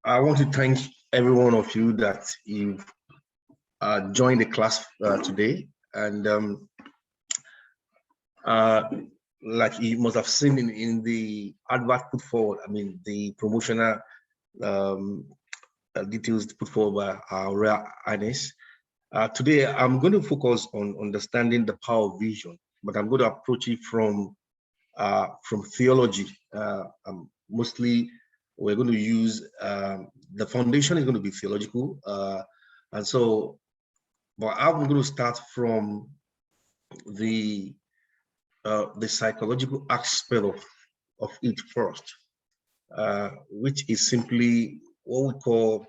I want to thank every one of you that you've joined the class today. And like you must have seen in the advert put forward, I mean, the promotional details put forward by our Royal Highness. Today, I'm going to focus on understanding the power of vision, but I'm going to approach it from theology. Mostly, we're going to use the foundation is going to be theological, and so. But I'm going to start from the psychological aspect of it first, which is simply what we call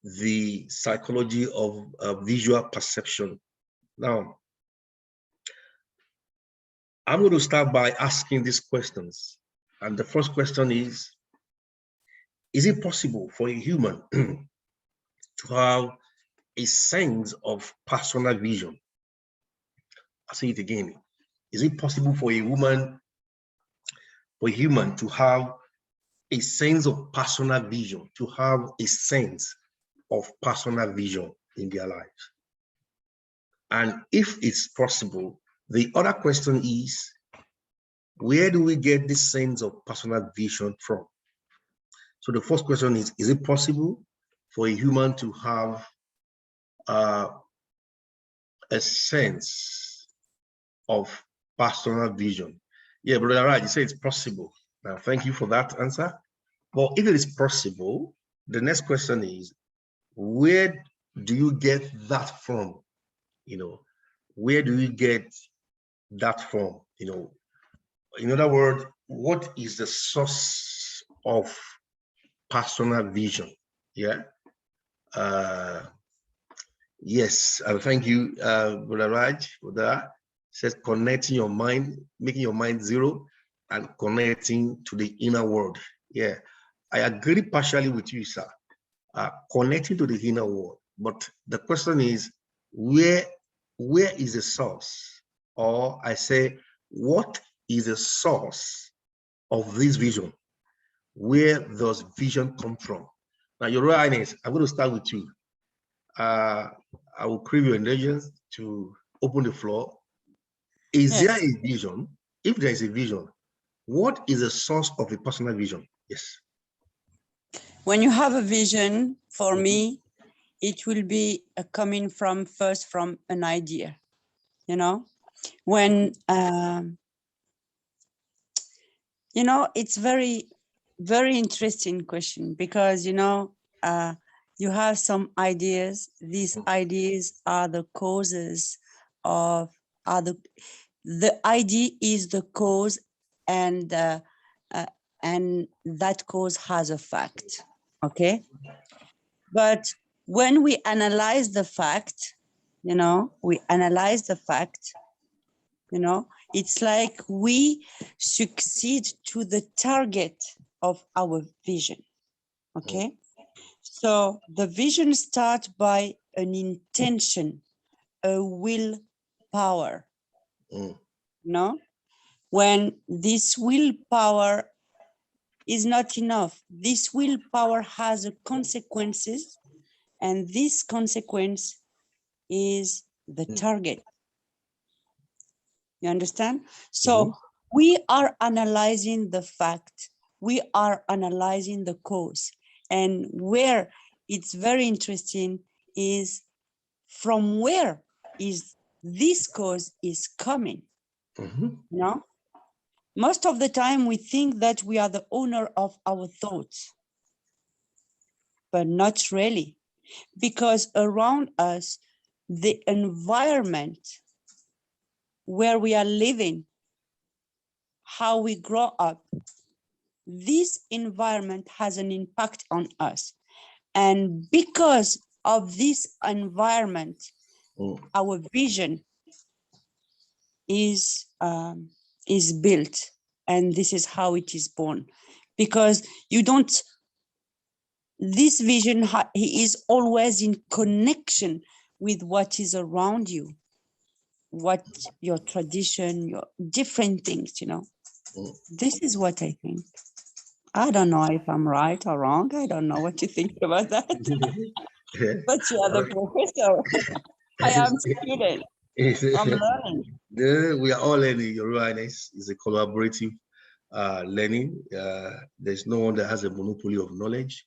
the psychology of visual perception. Now, I'm going to start by asking these questions. And the first question is it possible for a human to have a sense of personal vision? I'll say it again. Is it possible for a human to have a sense of personal vision, to have a sense of personal vision in their lives? And if it's possible, the other question is, where do we get this sense of personal vision from? So the first question is it possible for a human to have a sense of personal vision? Yeah, Brother Raj, you say it's possible. Now, thank you for that answer. But if it is possible, the next question is, where do you get that from? Where do you get that from? In other words, what is the source of personal vision? Yeah. Yes, thank you, Brother Raj, for that. Says connecting your mind, making your mind zero, and connecting to the inner world. Yeah, I agree partially with you, sir. Connecting to the inner world, but the question is, where is the source? Or I say, what is the source of this vision? Where does vision come from? Now, Your Royal Highness, I'm going to start with you. I will crave your indulgence to open the floor. Is there a vision? If there is a vision, what is the source of a personal vision? Yes. When you have a vision, for me, it will be coming first from an idea. When it's very, very interesting question, because you have some ideas. These ideas are the causes of the idea is the cause, and that cause has a fact. Okay, but when we analyze the fact, it's like we succeed to the target of our vision. Okay, so the vision starts by an intention, a willpower. When this willpower is not enough, this willpower has a consequences, and this consequence is the target. You understand? So we are analyzing the fact, we are analyzing the cause, and where it's very interesting is from where is this cause is coming. Most of the time we think that we are the owner of our thoughts, but not really, because around us, the environment where we are living, how we grow up, this environment has an impact on us. And because of this environment, our vision is built, and this is how it is born. Because this vision is always in connection with what is around you, what your tradition, your different things, This is what I think. I don't know if I'm right or wrong. I don't know what you think about that. But you are the professor. I am student. I'm learning. We are all learning. You're right. It's a collaborative learning. There's no one that has a monopoly of knowledge.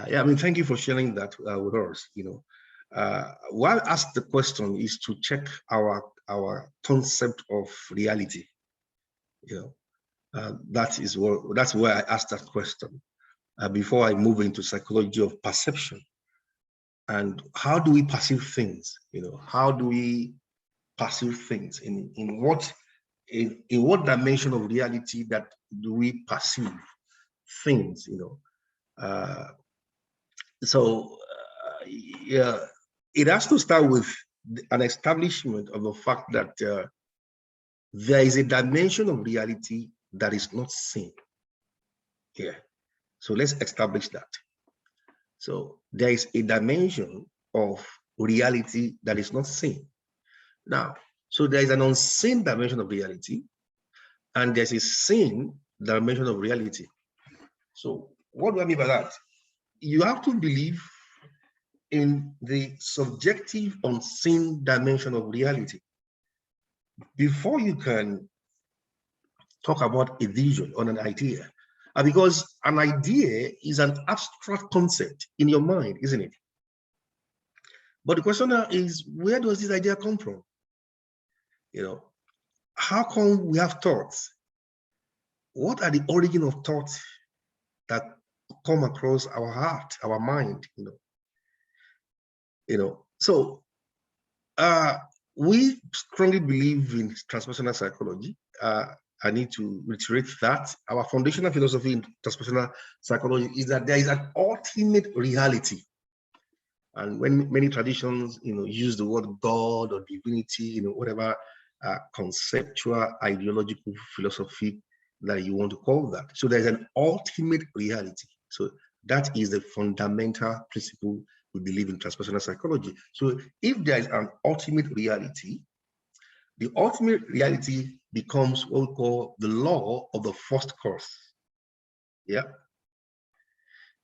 Yeah, I mean, thank you for sharing that with us. Why I asked the question is to check our concept of reality. That's why I asked that question before I move into psychology of perception. And how do we perceive things? How do we perceive things? In what dimension of reality that do we perceive things? Yeah, it has to start with an establishment of the fact that there is a dimension of reality that is not seen. Yeah. So let's establish that. So there is a dimension of reality that is not seen. Now, so there is an unseen dimension of reality, and there's a seen dimension of reality. So what do I mean by that? You have to believe in the subjective unseen dimension of reality before you can talk about a vision or an idea. Because an idea is an abstract concept in your mind, isn't it? But the question now is, where does this idea come from? How come we have thoughts? What are the origin of thoughts that come across our heart, our mind? So we strongly believe in transpersonal psychology. I need to reiterate that our foundational philosophy in transpersonal psychology is that there is an ultimate reality. And when many traditions, use the word God or divinity, whatever conceptual, ideological philosophy that you want to call that. So there's an ultimate reality. So that is the fundamental principle we believe in transpersonal psychology. So if there is an ultimate reality, the ultimate reality becomes what we call the law of the first cause. Yeah.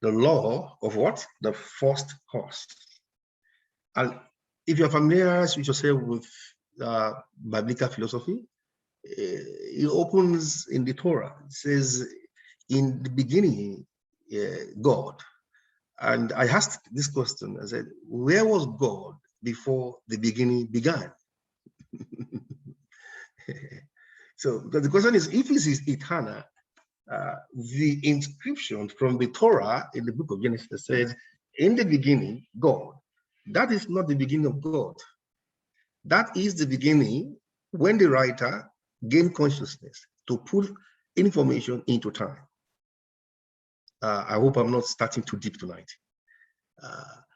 The law of what? The first cause. And if you're familiar with yourself with biblical philosophy, it opens in the Torah. It says, in the beginning, God. And I asked this question. I said, where was God before the beginning began? So the question is, if this is eternal, the inscription from the Torah in the book of Genesis says, in the beginning, God. That is not the beginning of God. That is the beginning when the writer gained consciousness to put information into time. I hope I'm not starting too deep tonight.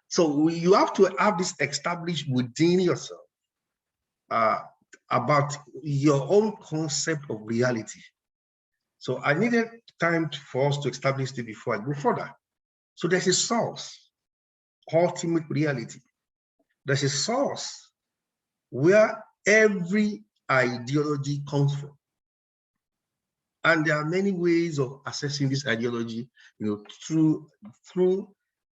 So you have to have this established within yourself about your own concept of reality. So I needed time for us to establish it before I go further. So there's a source, ultimate reality. There's a source where every ideology comes from. And there are many ways of assessing this ideology, through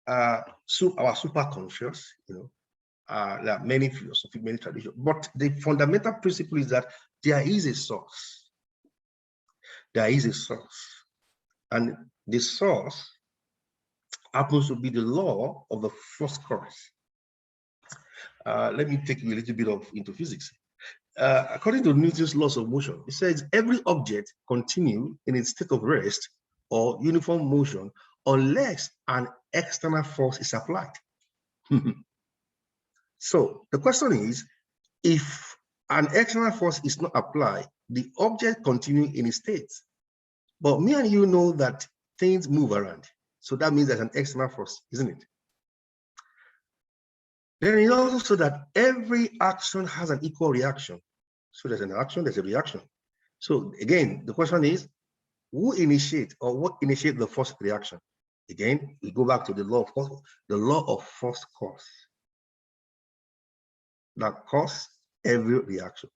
our superconscious, there are many philosophies, many traditions, but the fundamental principle is that there is a source. There is a source. And the source happens to be the law of the first cause. Let me take you a little bit into physics. According to Newton's laws of motion, it says every object continues in its state of rest or uniform motion unless an external force is applied. So the question is, if an external force is not applied, the object continues in its state. But me and you know that things move around. So that means there's an external force, isn't it? Then it also says that every action has an equal reaction. So there's an action, there's a reaction. So again, the question is, who initiate or what initiate the first reaction? Again, we go back to the law of first cause. That cause every reaction.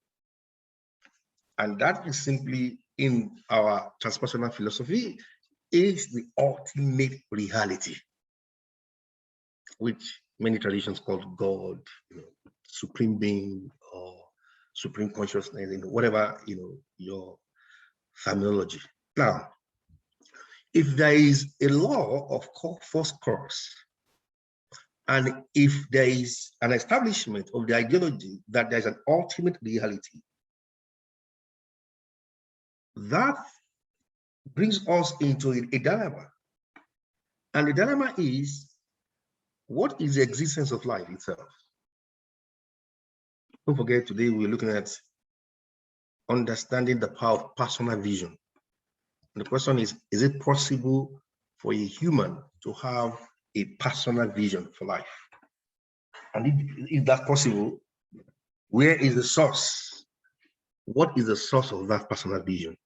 And that is simply in our transpersonal philosophy is the ultimate reality, which many traditions call God, supreme being, or supreme consciousness, whatever your terminology. Now, if there is a law of first cause, and if there is an establishment of the ideology that there's an ultimate reality, that brings us into a dilemma. And the dilemma is, what is the existence of life itself? Don't forget, today we're looking at understanding the power of personal vision. And the question is it possible for a human to have a personal vision for life? And if that's possible, where is the source? What is the source of that personal vision?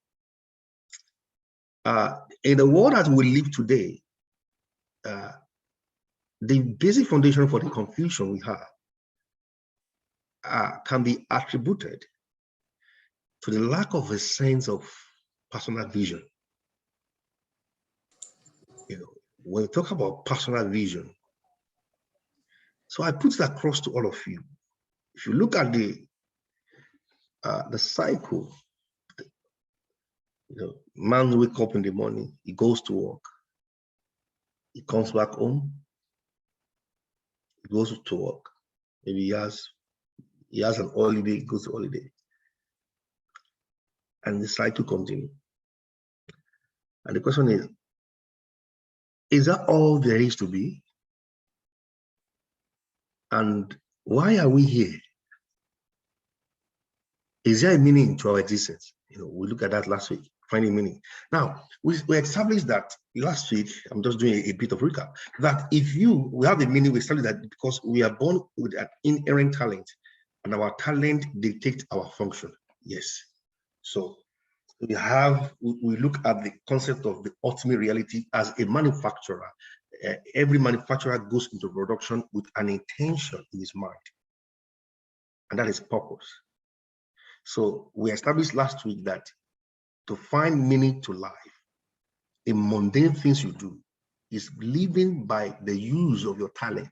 In the world that we live today, the basic foundation for the confusion we have can be attributed to the lack of a sense of personal vision. When we talk about personal vision, so I put it across to all of you. If you look at the cycle, man wakes up in the morning, he goes to work, he comes back home, he goes to work, maybe he has an holiday, he goes to holiday, and the cycle continues. And the question is that all there is to be? And why are we here? Is there a meaning to our existence? We looked at that last week, finding meaning. Now, we established that last week, I'm just doing a bit of recap, that if we have a meaning, we established that because we are born with an inherent talent, and our talent dictates our function. Yes. So we look at the concept of the ultimate reality as a manufacturer. Every manufacturer goes into production with an intention in his mind, and that is purpose. So we established last week that to find meaning to life, the mundane things you do is living by the use of your talent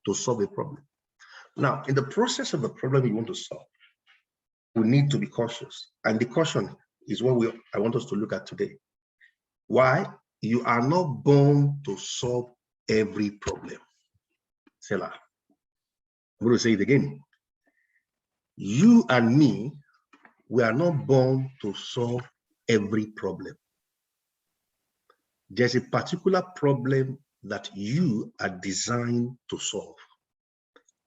to solve a problem. Now, in the process of the problem you want to solve, we need to be cautious. And the caution is what I want us to look at today. Why? You are not born to solve every problem. Selah. I'm going to say it again. You and me, we are not born to solve every problem. There's a particular problem that you are designed to solve,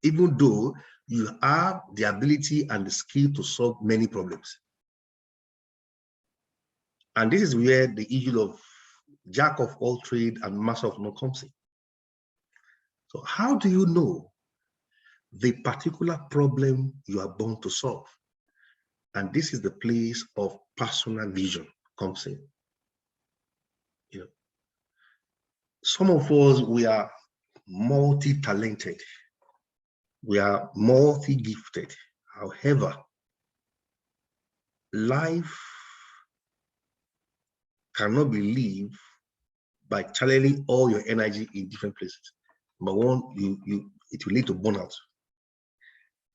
even though you have the ability and the skill to solve many problems. And this is where the issue of jack of all trade and master of none comes in. So how do you know the particular problem you are born to solve? And this is the place of personal vision comes in. Some of us, we are multi-talented. We are multi-gifted. However, life cannot be lived by channeling all your energy in different places. Number one, it will lead to burnout,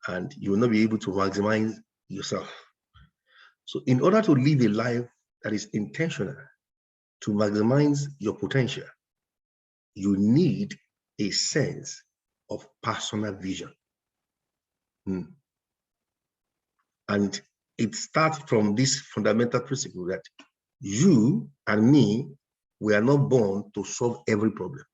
and you will not be able to maximize yourself. So in order to live a life that is intentional, to maximize your potential, you need a sense of personal vision. And it starts from this fundamental principle that you and me, we are not born to solve every problem.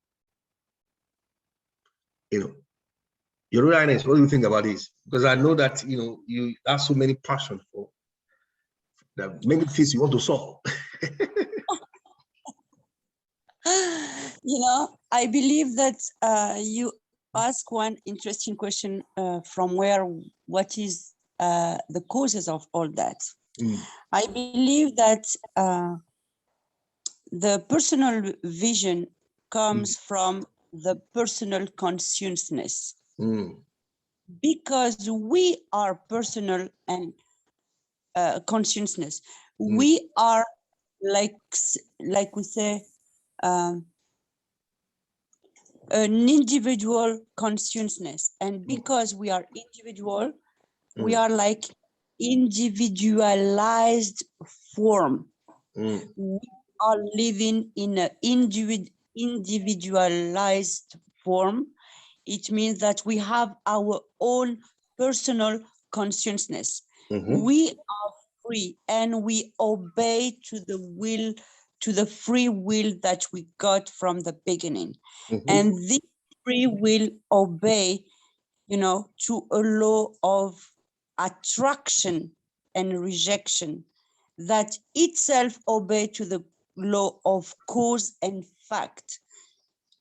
Your Royal Highness, what do you think about this? Because I know that you have so many passion for that, many things you want to solve. I believe that you ask one interesting question from what is the causes of all that. I believe that the personal vision comes from the personal consciousness, because we are personal and consciousness. We are like we say, an individual consciousness, and because we are individual, we are like individualized form. We are living in an individualized form. It means that we have our own personal consciousness. We are free, and we obey to the will, to the free will that we got from the beginning. And this free will obey, to a law of attraction and rejection that itself obey to the law of cause and fact.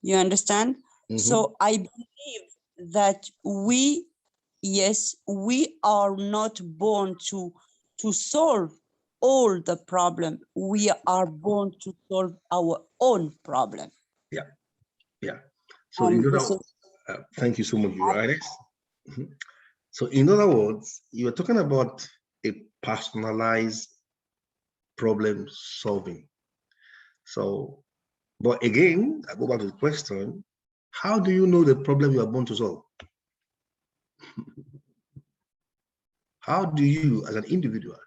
You understand? So I believe that we are not born to solve all the problem. We are born to solve our own problem. Yeah. So thank you so much, Uranis. So in other words, you are talking about a personalized problem solving. So, but again, I go back to the question, how do you know the problem you are born to solve? How do you, as an individual,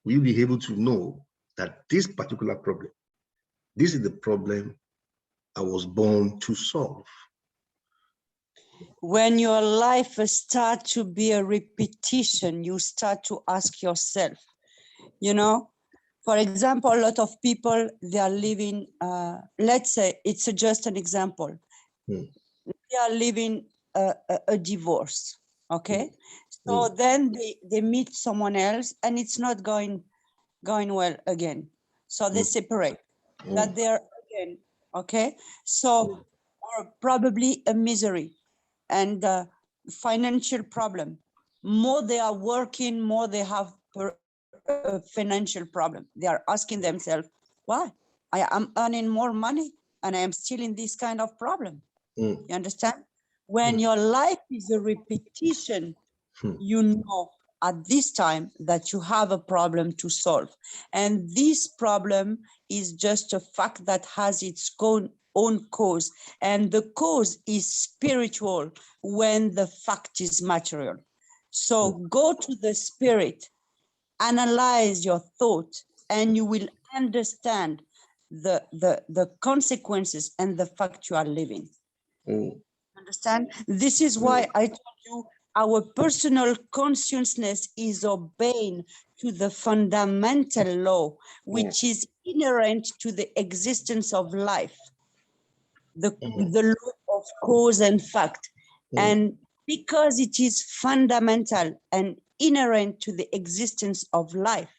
will you be able to know that this particular problem, this is the problem I was born to solve? When your life starts to be a repetition, you start to ask yourself, for example, a lot of people, they are living, let's say, it's just an example. They are living a divorce, okay? So then they meet someone else, and it's not going well again. So they separate, that they're again, okay? So, or probably a misery and financial problem. More they are working, more they have financial problem. They are asking themselves, why? I am earning more money and I am still in this kind of problem. You understand? When your life is a repetition, you know at this time that you have a problem to solve. And this problem is just a fact that has its own cause. And the cause is spiritual when the fact is material. So go to the spirit, analyze your thought, and you will understand the consequences and the fact you are living. Understand? This is why I told you our personal consciousness is obeying to the fundamental law, which is inherent to the existence of life, the law of cause and fact. And because it is fundamental and inherent to the existence of life,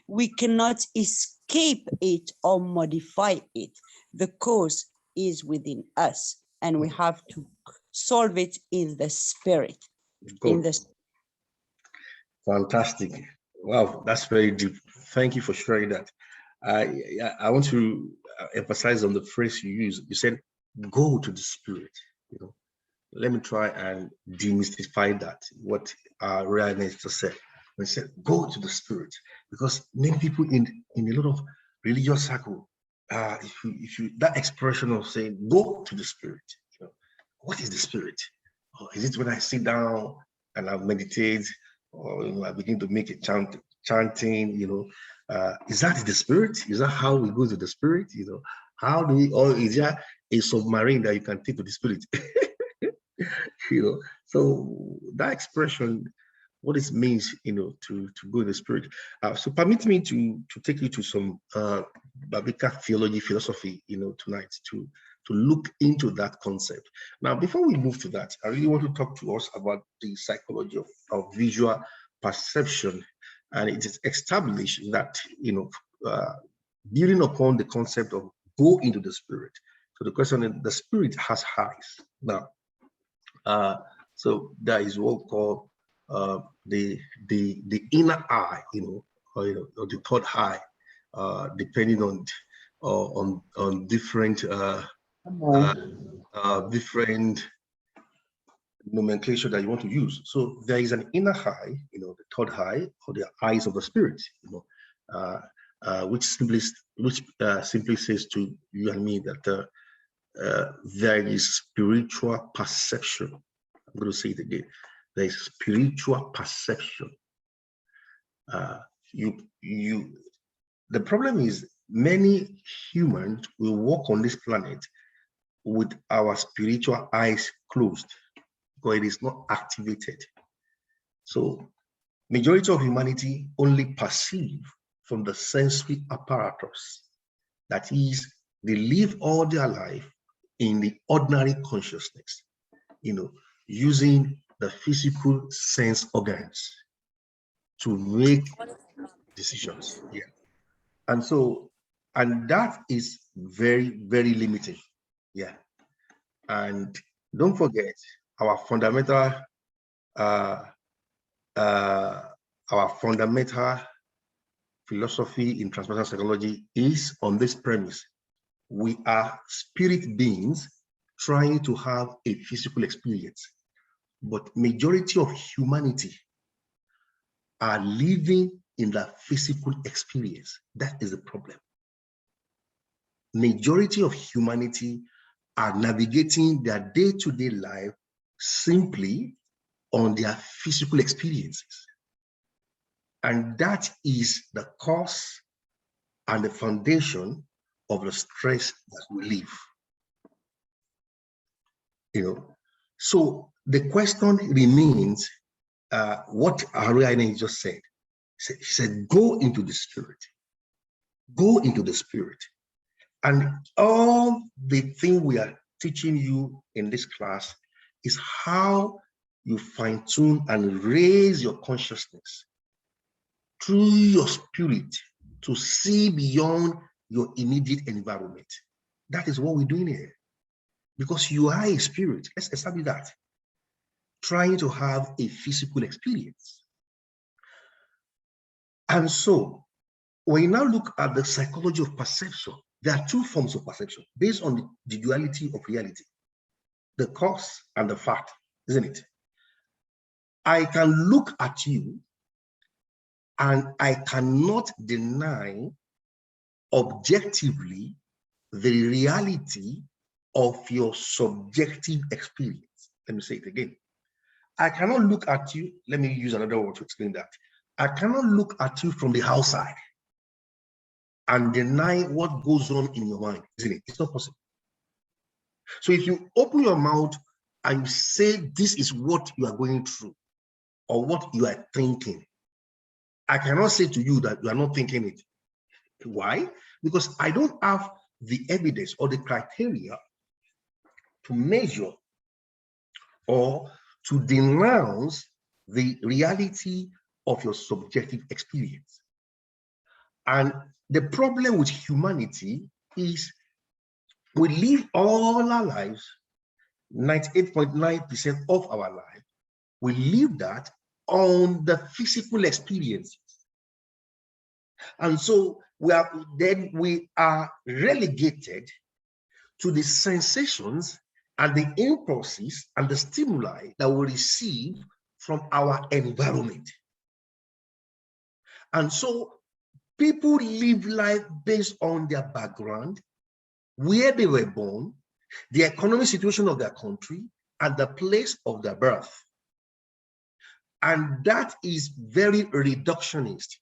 we cannot escape it or modify it. The cause is within us, and we have to solve it in the spirit. Fantastic. Wow, that's very deep. Thank you for sharing that. I want to emphasize on the phrase you used. You said, go to the spirit. Let me try and demystify that, what Ryan just said. He said, go to the spirit, because many people in a lot of religious circle, if you that expression of saying go to the spirit, what is the spirit? Or is it when I sit down and I meditate, or I begin to make a chanting? Is that the spirit? Is that how we go to the spirit? How do we? Or is there a submarine that you can take to the spirit? So that expression, what it means, to go in the spirit. So permit me to take you to some biblical theology, philosophy, tonight to look into that concept. Now, before we move to that, I really want to talk to us about the psychology of visual perception, and it is established that building upon the concept of go into the spirit. So the question is, the spirit has eyes. Now, so that is what we call the inner eye, or the third eye, depending on different different nomenclature that you want to use. So there is an inner eye, the third eye, or the eyes of the spirit, which simply says to you and me that there is spiritual perception. I'm going to say it again. There is spiritual perception. The problem is many humans will walk on this planet with our spiritual eyes closed because it is not activated. So majority of humanity only perceive from the sensory apparatus. That is, they live all their life in the ordinary consciousness, using the physical sense organs to make decisions. Yeah. And that is very, very limiting. Yeah. And don't forget our fundamental philosophy in transpersonal psychology is on this premise. We are spirit beings trying to have a physical experience, but majority of humanity are living in the physical experience. That is the problem. Majority of humanity are navigating their day-to-day life simply on their physical experiences. And that is the cause and the foundation of the stress that we live. So the question remains, what Ariane just said. She said, go into the spirit. Go into the spirit. And all the thing we are teaching you in this class is how you fine-tune and raise your consciousness through your spirit to see beyond your immediate environment. That is what we're doing here. Because you are a spirit. Let's establish that. Trying to have a physical experience. And so, when you now look at the psychology of perception, there are two forms of perception based on the duality of reality, the cause and the fact, isn't it? I can look at you and I cannot deny objectively the reality of your subjective experience. Let me say it again. I cannot look at you. Let me use another word to explain that. I cannot look at you from the outside and deny what goes on in your mind, isn't it? It's not possible. So if you open your mouth and say this is what you are going through or what you are thinking, I cannot say to you that you are not thinking it. Why? Because I don't have the evidence or the criteria to measure or to denounce the reality of your subjective experience. And the problem with humanity is we live all our lives, 98.9% of our life, we live that on the physical experiences. And so we are relegated to the sensations and the impulses and the stimuli that we receive from our environment. And so people live life based on their background, where they were born, the economic situation of their country, and the place of their birth. And that is very reductionist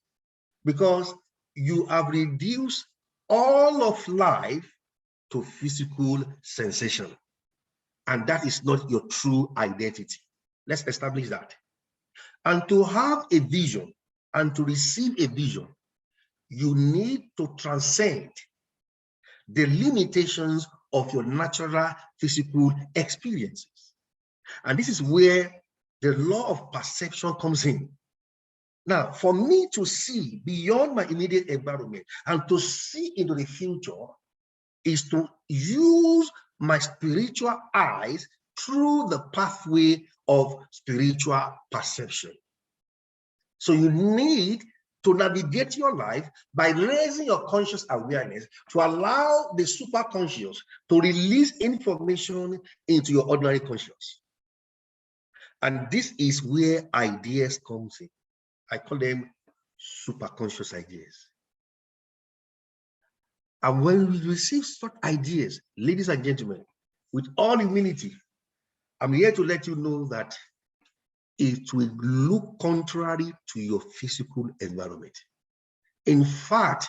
because you have reduced all of life to physical sensation. And that is not your true identity. Let's establish that. And to have a vision and to receive a vision, you need to transcend the limitations of your natural physical experiences. And this is where the law of perception comes in. Now, for me to see beyond my immediate environment and to see into the future is to use my spiritual eyes through the pathway of spiritual perception. So you need to navigate your life by raising your conscious awareness to allow the superconscious to release information into your ordinary conscious. And this is where ideas comes in. I call them superconscious ideas. And when we receive such ideas, ladies and gentlemen, with all humility, I'm here to let you know that it will look contrary to your physical environment. In fact,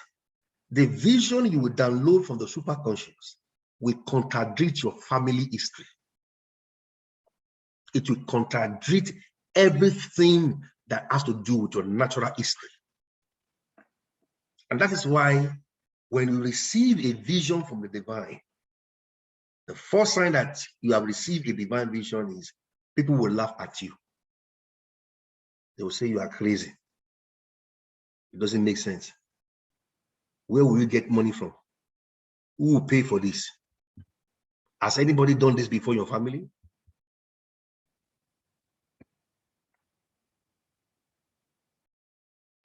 the vision you will download from the superconscious will contradict your family history. It will contradict everything that has to do with your natural history. And that is why when you receive a vision from the divine, the first sign that you have received a divine vision is people will laugh at you. They will say you are crazy. It doesn't make sense. Where will you get money from? Who will pay for this? Has anybody done this before in your family?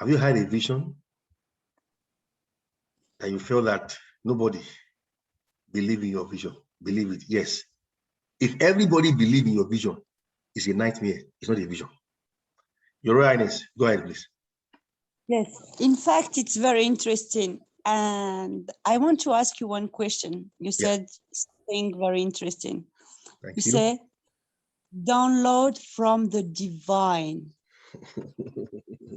Have you had a vision that you feel that nobody believes in your vision? Believe it, yes. If everybody believes in your vision, it's a nightmare. It's not a vision. Your Royal Highness, go ahead, please. Yes, in fact, it's very interesting. And I want to ask you one question. You said something very interesting. Thank You you. say, download from the divine.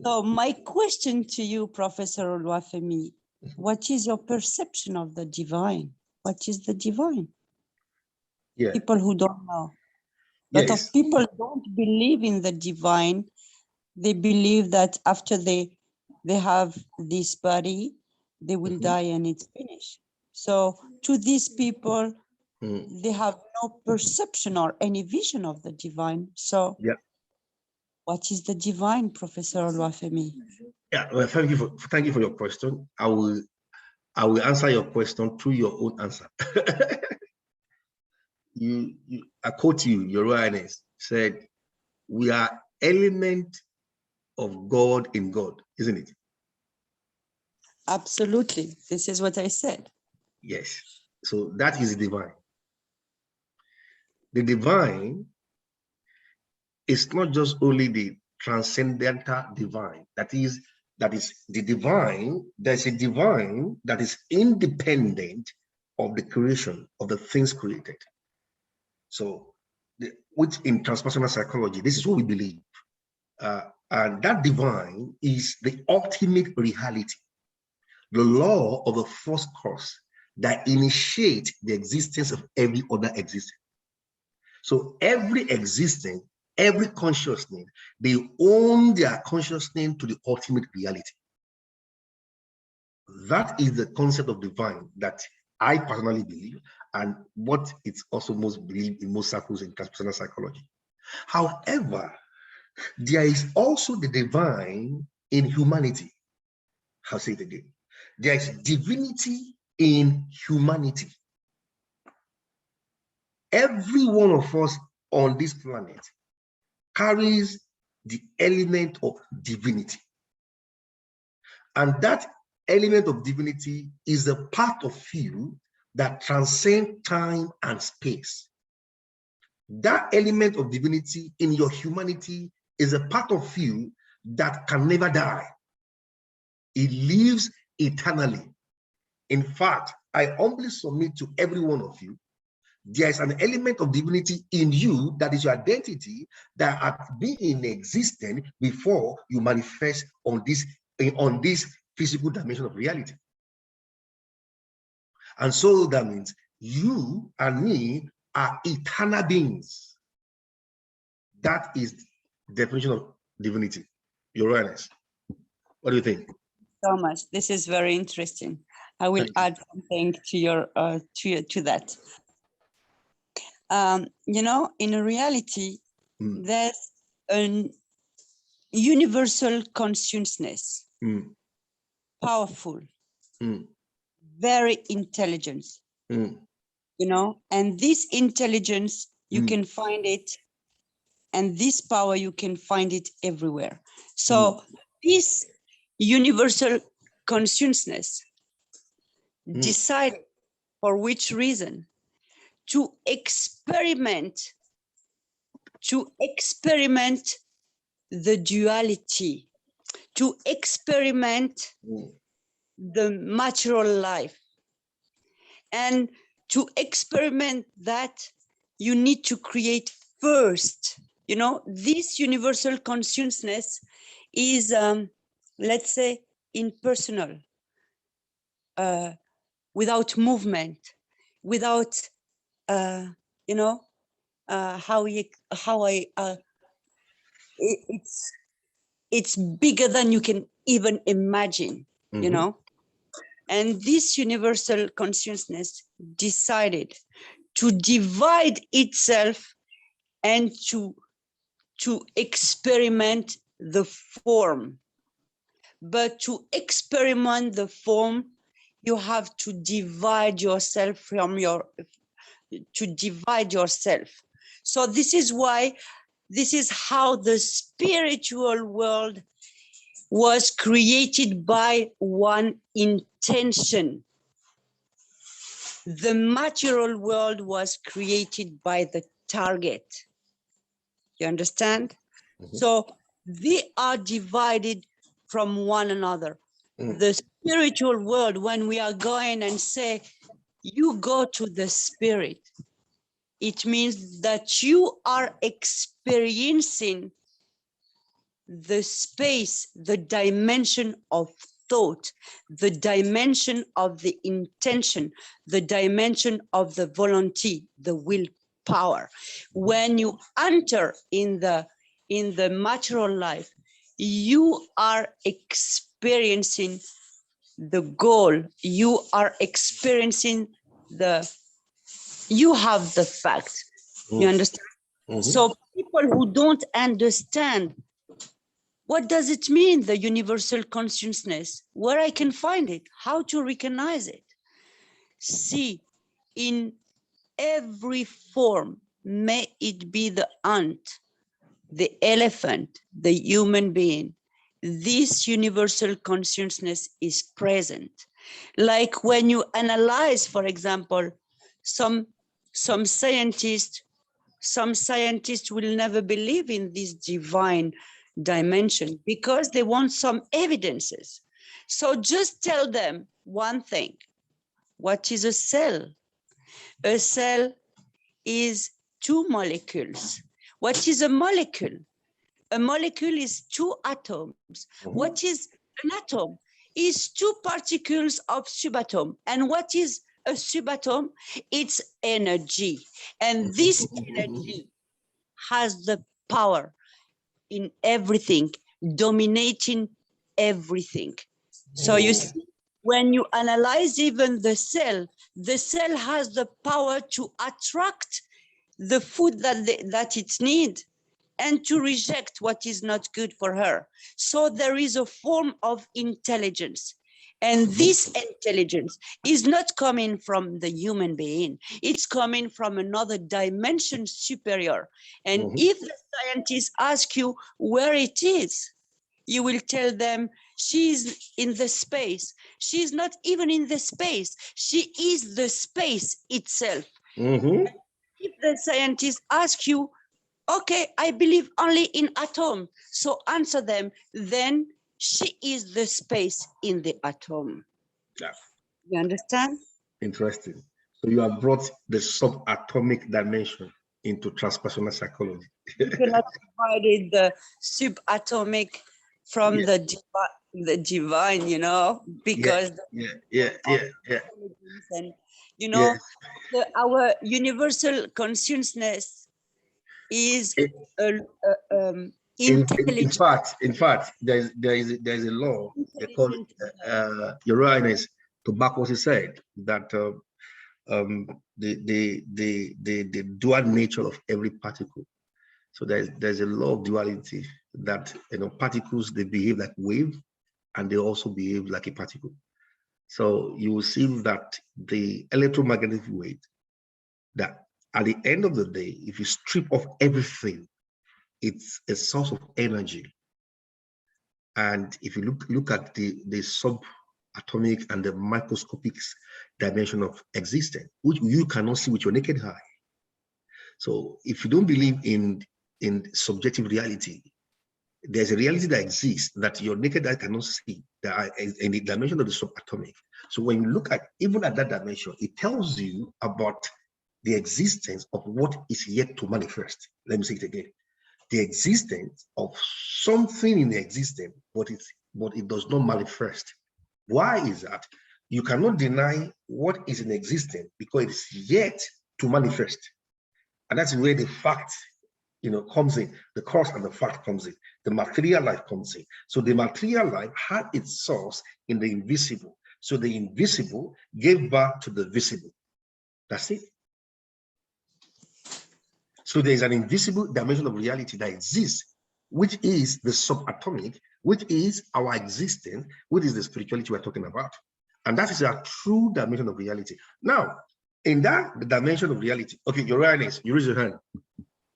So my question to you, Professor Oluwafemi, what is your perception of the divine? What is the divine? Yeah. People who don't know. A lot Yes. of people don't believe in the divine. They believe that after they have this body, they will die and it's finished. So to these people, they have no perception or any vision of the divine. So what is the divine, Professor Oluwafemi? Yeah, well, thank you for your question. I will answer your question through your own answer. I quote you, Your Royal Highness said, we are element of God in God, isn't it? Absolutely. This is what I said. Yes. So that is divine. The divine is not just only the transcendental divine. That is the divine. There's a divine that is independent of the creation, of the things created. So, which in transpersonal psychology, this is what we believe. And that divine is the ultimate reality, the law of the first cause that initiates the existence of every other existence. So every existence, every consciousness, they own their consciousness to the ultimate reality. That is the concept of divine that I personally believe, and what it's also most believed in most circles in transpersonal psychology. However, there is also the divine in humanity. I'll say it again. There is divinity in humanity. Every one of us on this planet carries the element of divinity. And that element of divinity is a part of you that transcends time and space. That element of divinity in your humanity is a part of you that can never die. It lives eternally. In fact, I humbly submit to every one of you, there is an element of divinity in you that is your identity that had been in existence before you manifest on this physical dimension of reality. And so that means you and me are eternal beings. That is the definition of divinity. Your Highness, what do you think? So much. This is very interesting. I will add something to your to that. You know, in reality, there's a universal consciousness, powerful, very intelligent, you know, and this intelligence, you can find it, and this power, you can find it everywhere. So this universal consciousness decided for which reason to experiment the duality, to experiment the natural life, And to experiment that, you need to create first. You know, this universal consciousness is, let's say, impersonal, without movement, without, you know, it's bigger than you can even imagine, you know. And this universal consciousness decided to divide itself and to experiment the form. But to experiment the form, you have to divide yourself from yourself. So this is how the spiritual world was created, by one intention. The material world was created by the target. You understand? So they are divided from one another. The spiritual world, when we are going and say, you go to the spirit, it means that you are experiencing the space, the dimension of thought, the dimension of the intention, the dimension of the volunteer, the willpower. When you enter in the material life, you are experiencing the goal, you are experiencing you have the fact. You understand? So people who don't understand, what does it mean, the universal consciousness, where I can find it, how to recognize it? See, in every form, may it be the ant, the elephant, the human being, this universal consciousness is present. Like when you analyze, for example, some scientists will never believe in this divine dimension because they want some evidences. So just tell them one thing. What is a cell? A cell is two molecules. What is a molecule? A molecule is two atoms. What is an atom? Is two particles of subatom. And what is a subatom? It's energy. And this energy has the power in everything, dominating everything. So you see, when you analyze even the cell has the power to attract the food that it needs and to reject what is not good for her. So there is a form of intelligence. And this intelligence is not coming from the human being. It's coming from another dimension superior. And if the scientists ask you where it is, you will tell them she's in the space. She's not even in the space. She is the space itself. If the scientists ask you, okay, I believe only in atom, so answer them, then she is the space in the atom. Yeah. You understand? Interesting. So you have brought the subatomic dimension into transpersonal psychology. You cannot divide the subatomic from the divine, you know, because and you know, our universal consciousness is intelligent. In fact, there is a law they call Your Highness, to back what he said, that the dual nature of every particle. So there's a law of duality, that particles, they behave like wave and they also behave like a particle. So you will see that the electromagnetic wave, that at the end of the day, if you strip off everything, it's a source of energy. And if you look at the subatomic and the microscopic dimension of existence, which you cannot see with your naked eye. So if you don't believe in subjective reality, there's a reality that exists that your naked eye cannot see, that are in the dimension of the subatomic. So when you look at even at that dimension, it tells you about the existence of what is yet to manifest. Let me say it again. The existence of something in the existence, but it does not manifest. Why is that? You cannot deny what is in existence because it is yet to manifest. And that's where the fact, comes in. The cause and the fact comes in. The material life comes in. So the material life had its source in the invisible. So the invisible gave birth to the visible. That's it. So there's an invisible dimension of reality that exists, which is the subatomic, which is our existence, which is the spirituality we're talking about. And that is a true dimension of reality. Now, in that dimension of reality, okay, Your Highness, you raise your hand.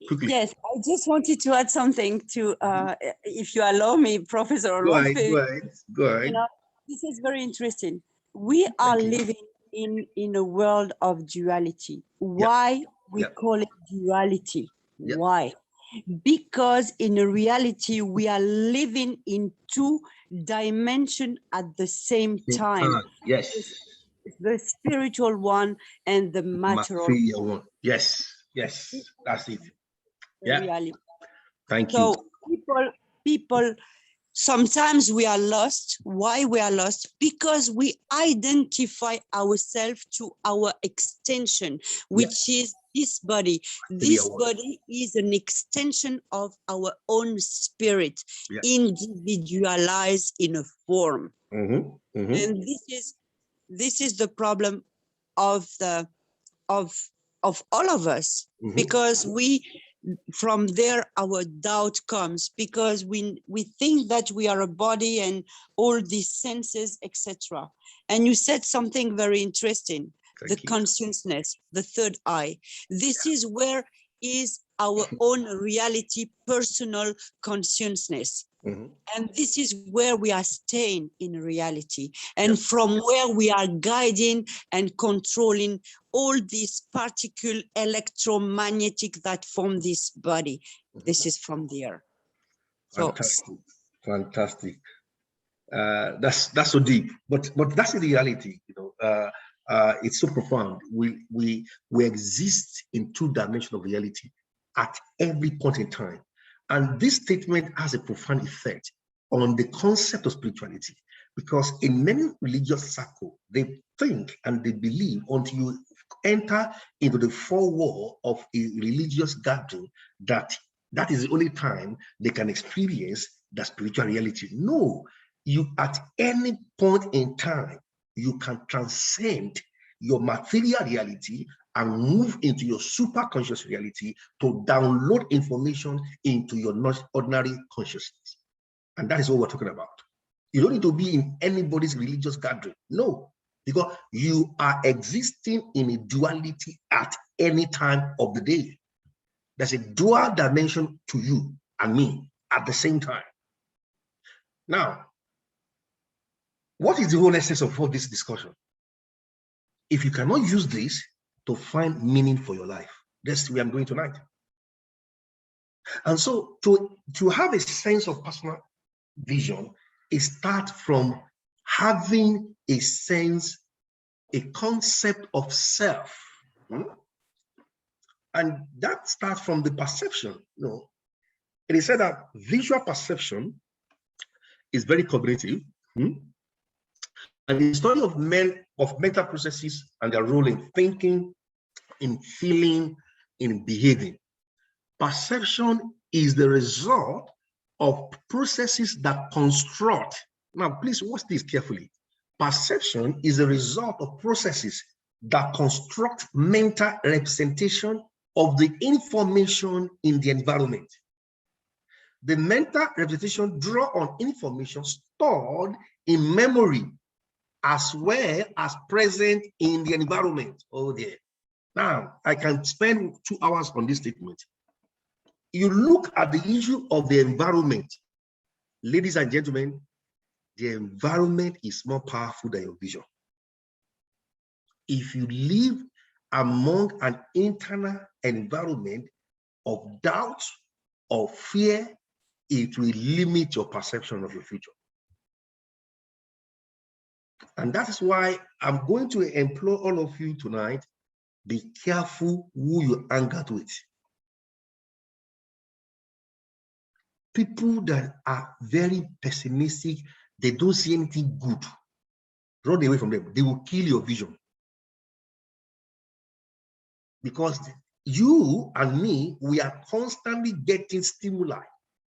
Quickly. Yes, I just wanted to add something to, if you allow me, Professor Go ahead, Olwafe. go ahead, go ahead. This is very interesting. We are living in a world of duality. Why we call it duality? Why? Because in reality, we are living in two dimensions at the same time. Yes. The spiritual one and the material one. Yes, that's it. Reality. Thank you. So people, sometimes we are lost. Why we are lost? Because we identify ourselves to our extension, which is this body. This body is an extension of our own spirit, individualized in a form. And this is the problem of all of us, because from there our doubt comes, because we think that we are a body and all these senses, etc. And you said something very interesting. The consciousness, the third eye. This is where is our own reality, personal consciousness. And this is where we are staying in reality, and from where we are guiding and controlling all these particle electromagnetic that form this body. This is from there. Fantastic. That's so deep, but that's the reality. It's so profound. We exist in two dimensions of reality at every point in time. And this statement has a profound effect on the concept of spirituality, because in many religious circles, they think and they believe until you enter into the four walls of a religious gathering that is the only time they can experience the spiritual reality. No, you at any point in time, you can transcend your material reality and move into your super conscious reality to download information into your ordinary consciousness. And that is what we're talking about. You don't need to be in anybody's religious gathering. No, because you are existing in a duality at any time of the day. There's a dual dimension to you and me at the same time. Now, what is the whole essence of all this discussion? If you cannot use this to find meaning for your life, that's where I'm going tonight. And so to have a sense of personal vision, it starts from having a sense, a concept of self. And that starts from the perception. It is said that visual perception is very cognitive. And the study of mental processes and their role in thinking, in feeling, in behaving. Perception is the result of processes that construct. Now, please watch this carefully. Perception is a result of processes that construct mental representation of the information in the environment. The mental representation draw on information stored in memory as well as present in the environment. Oh dear. Now, I can spend 2 hours on this statement. You look at the issue of the environment. Ladies and gentlemen, the environment is more powerful than your vision. If you live among an internal environment of doubt, of fear, it will limit your perception of your future. And that is why I'm going to implore all of you tonight, be careful who you hang out with. People that are very pessimistic, they don't see anything good. Run away from them. They will kill your vision. Because you and me, we are constantly getting stimuli,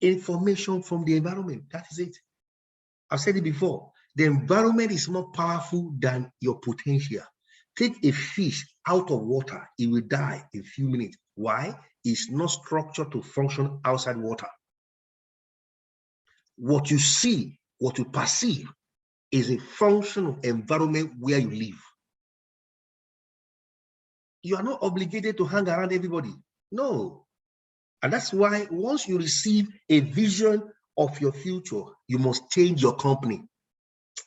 information from the environment. That is it. I've said it before. The environment is more powerful than your potential. Take a fish out of water, it will die in a few minutes. Why? It's not structured to function outside water. What you see, what you perceive, is a function of environment where you live. You are not obligated to hang around everybody. No. And that's why once you receive a vision of your future, you must change your company.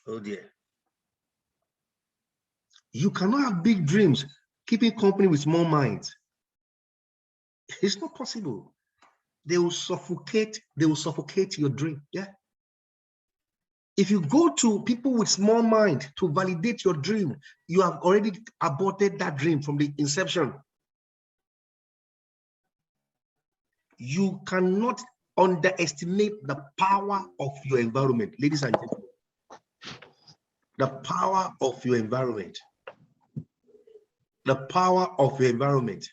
Oh dear. You cannot have big dreams keeping company with small minds. It's not possible. They will suffocate your dream. Yeah. If you go to people with small mind to validate your dream, you have already aborted that dream from the inception. You cannot underestimate the power of your environment, ladies and gentlemen. The power of your environment. The power of your environment.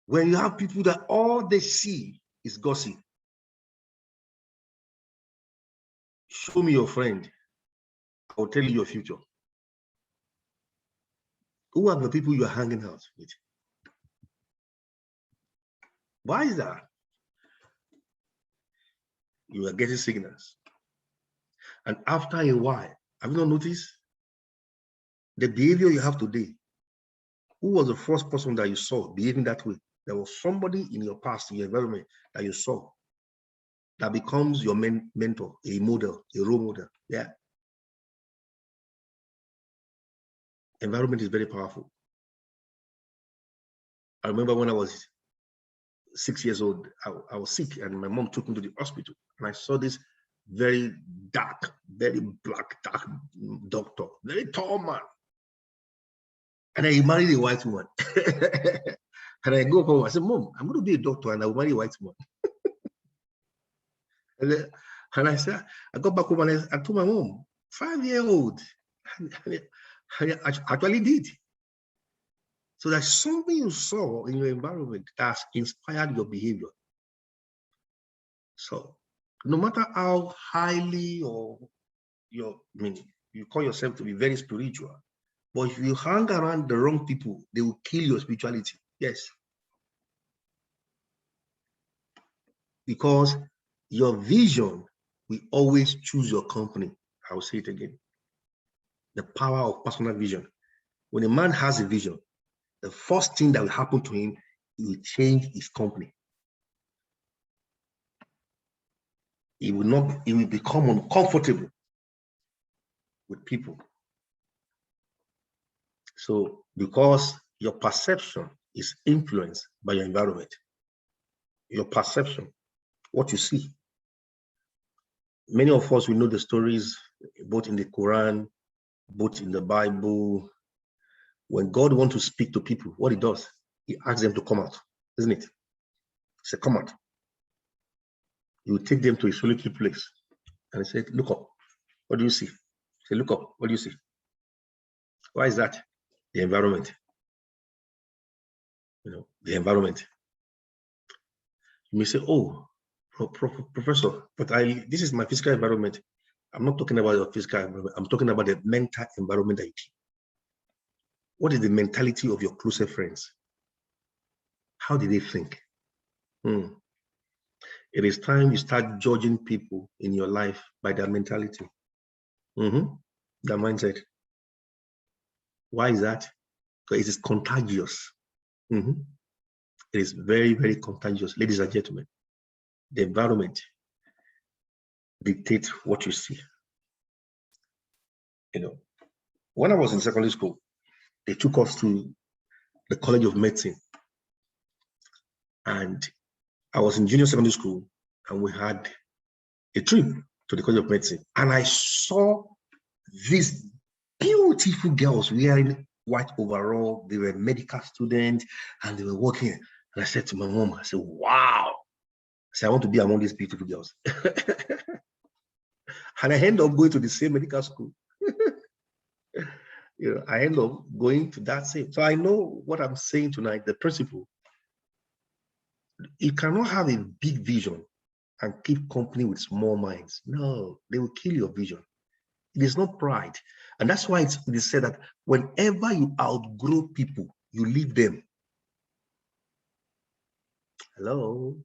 When you have people that all they see is gossip, show me your friend, I will tell you your future. Who are the people you are hanging out with? Why is that? You are getting signals. And after a while, have you not noticed the behavior you have today? Who was the first person that you saw behaving that way? There was somebody in your past, in your environment, that you saw that becomes your mentor, a model, a role model. Yeah. Environment is very powerful. I remember when I was 6 years old, I was sick and my mom took me to the hospital and I saw this very dark, very black, dark doctor, very tall man. And I married a white woman. And I go home, I said, Mom, I'm going to be a doctor and I will marry a white woman. And I said, I got back home and I told my mom, 5-year-old. And I actually did. So there's something you saw in your environment that's inspired your behavior. So no matter how highly or you call yourself to be very spiritual, but if you hang around the wrong people, they will kill your spirituality. Yes. Because your vision will always choose your company. I'll say it again. The power of personal vision. When a man has a vision, the first thing that will happen to him, he will change his company. He will become uncomfortable with people. So because your perception is influenced by your environment, your perception, what you see. Many of us will know the stories both in the Quran, both in the Bible. When God wants to speak to people, what he does, he asks them to come out, isn't it? He said, come out. He will take them to a solitary place and he said, look up. What do you see? He said, look up. What do you see? Why is that? The environment. The environment. You may say, oh, Professor, but this is my physical environment. I'm not talking about your physical environment. I'm talking about the mental environment that you keep. What is the mentality of your closer friends? How do they think? It is time you start judging people in your life by their mentality, their mindset. Why is that? Because it is contagious. It is very, very contagious, ladies and gentlemen. The environment dictates what you see. When I was in secondary school, they took us to the College of Medicine. And I was in junior secondary school and we had a trip to the College of Medicine, and I saw these beautiful girls wearing white overall. They were medical students and they were working. And I said to my mom, I said, wow. I said, I want to be among these beautiful girls. And I ended up going to the same medical school. I ended up going to that same. So I know what I'm saying tonight, the principle. You cannot have a big vision and keep company with small minds. No, they will kill your vision. It is not pride. And that's why it is said that whenever you outgrow people, you leave them. Hello?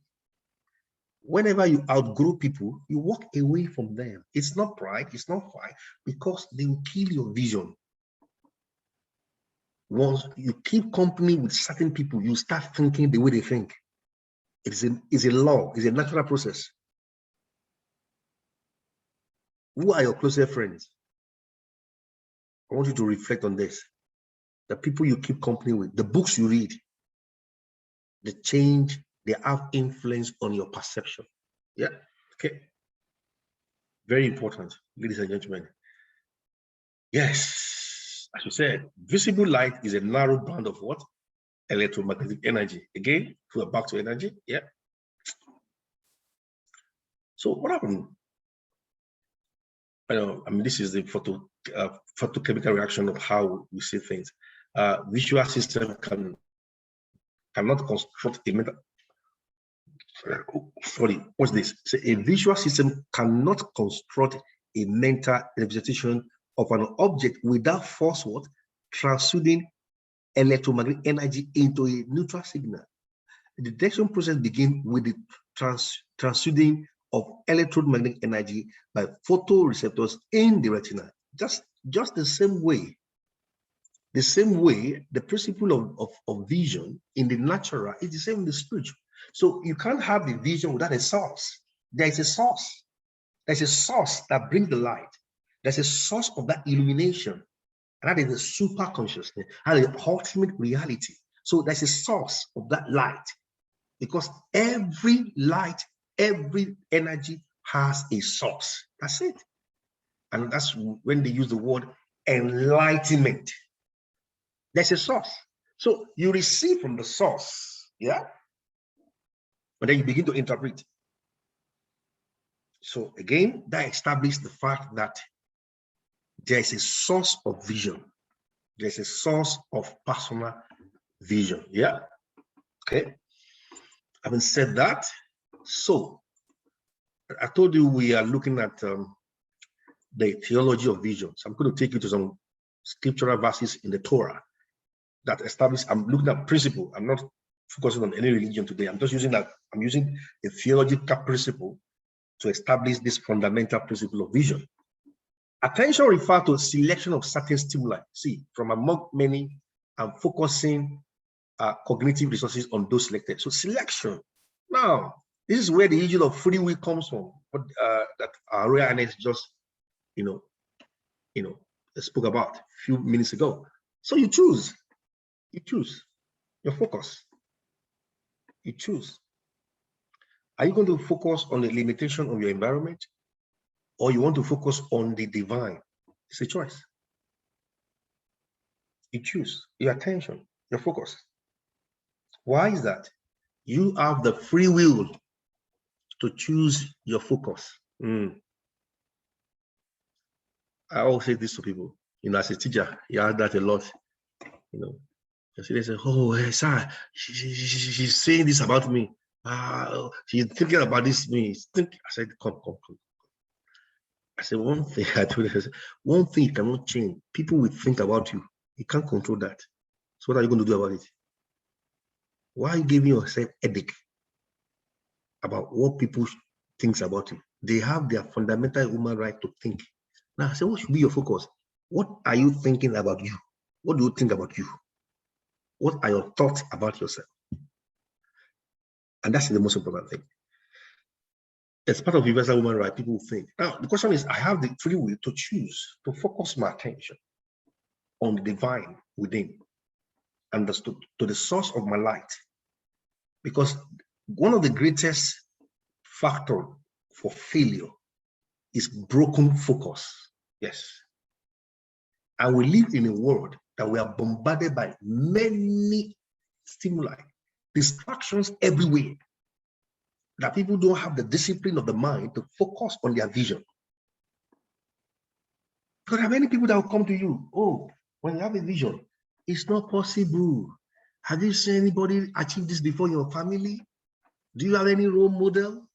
Whenever you outgrow people, you walk away from them. It's not pride, it's not pride, because they will kill your vision. Once you keep company with certain people, you start thinking the way they think. It's a law, it's a natural process. Who are your closest friends? I want you to reflect on this. The people you keep company with, the books you read, the change, they have influence on your perception. Yeah, okay. Very important, ladies and gentlemen. Yes, as you said, visible light is a narrow band of what? Electromagnetic energy. Again, we're back to energy. Yeah. So what happened? I mean, this is the photochemical reaction of how we see things. Visual system cannot construct a mental. Sorry, what's this? So a visual system cannot construct a mental representation of an object without first what? Transmitting electromagnetic energy into a neutral signal. The detection process begins with the transmitting of electromagnetic energy by photoreceptors in the retina. Just the same way. The same way the principle of vision in the natural is the same in the spiritual. So you can't have the vision without a source. There is a source. There's a source that brings the light. There's a source of that illumination. And that is the super consciousness, and the ultimate reality. So there's a source of that light, because every light, every energy has a source. That's it. And that's when they use the word enlightenment. There's a source. So you receive from the source, yeah? And then you begin to interpret. So again, that establishes the fact that there's a source of vision. There's a source of personal vision, yeah? Okay. Having said that, so I told you we are looking at the theology of vision. So I'm going to take you to some scriptural verses in the Torah that establish. I'm looking at principle. I'm not focusing on any religion today. I'm just using that. I'm using a theological principle to establish this fundamental principle of vision. Attention refers to selection of certain stimuli. See, from among many, I'm focusing cognitive resources on those selected. So selection. Now, this is where the issue of free will comes from. But that our Royal Highness just, spoke about a few minutes ago. So you choose. You choose your focus. You choose. Are you going to focus on the limitation of your environment, or you want to focus on the divine? It's a choice. You choose your attention, your focus. Why is that? You have the free will to choose your focus. I always say this to people, as a teacher, you heard that a lot, So they say, oh, sir, she's saying this about me. She's thinking about this me. I said, come. I said, one thing I told her, one thing you cannot change. People will think about you. You can't control that. So what are you going to do about it? Why are you giving yourself a headache about what people think about you? They have their fundamental human right to think. Now, I said, what should be your focus? What are you thinking about you? What do you think about you? What are your thoughts about yourself? And that's the most important thing. As part of universal human right, people think. Now, the question is, I have the free will to choose to focus my attention on the divine within and to the source of my light. Because One of the greatest factors for failure is broken focus. Yes. And we live in a world that we are bombarded by many stimuli, distractions everywhere, that people don't have the discipline of the mind to focus on their vision. Because there are many people that will come to you, oh, when you have a vision, it's not possible. Have you seen anybody achieve this before in your family? Do you have any role model?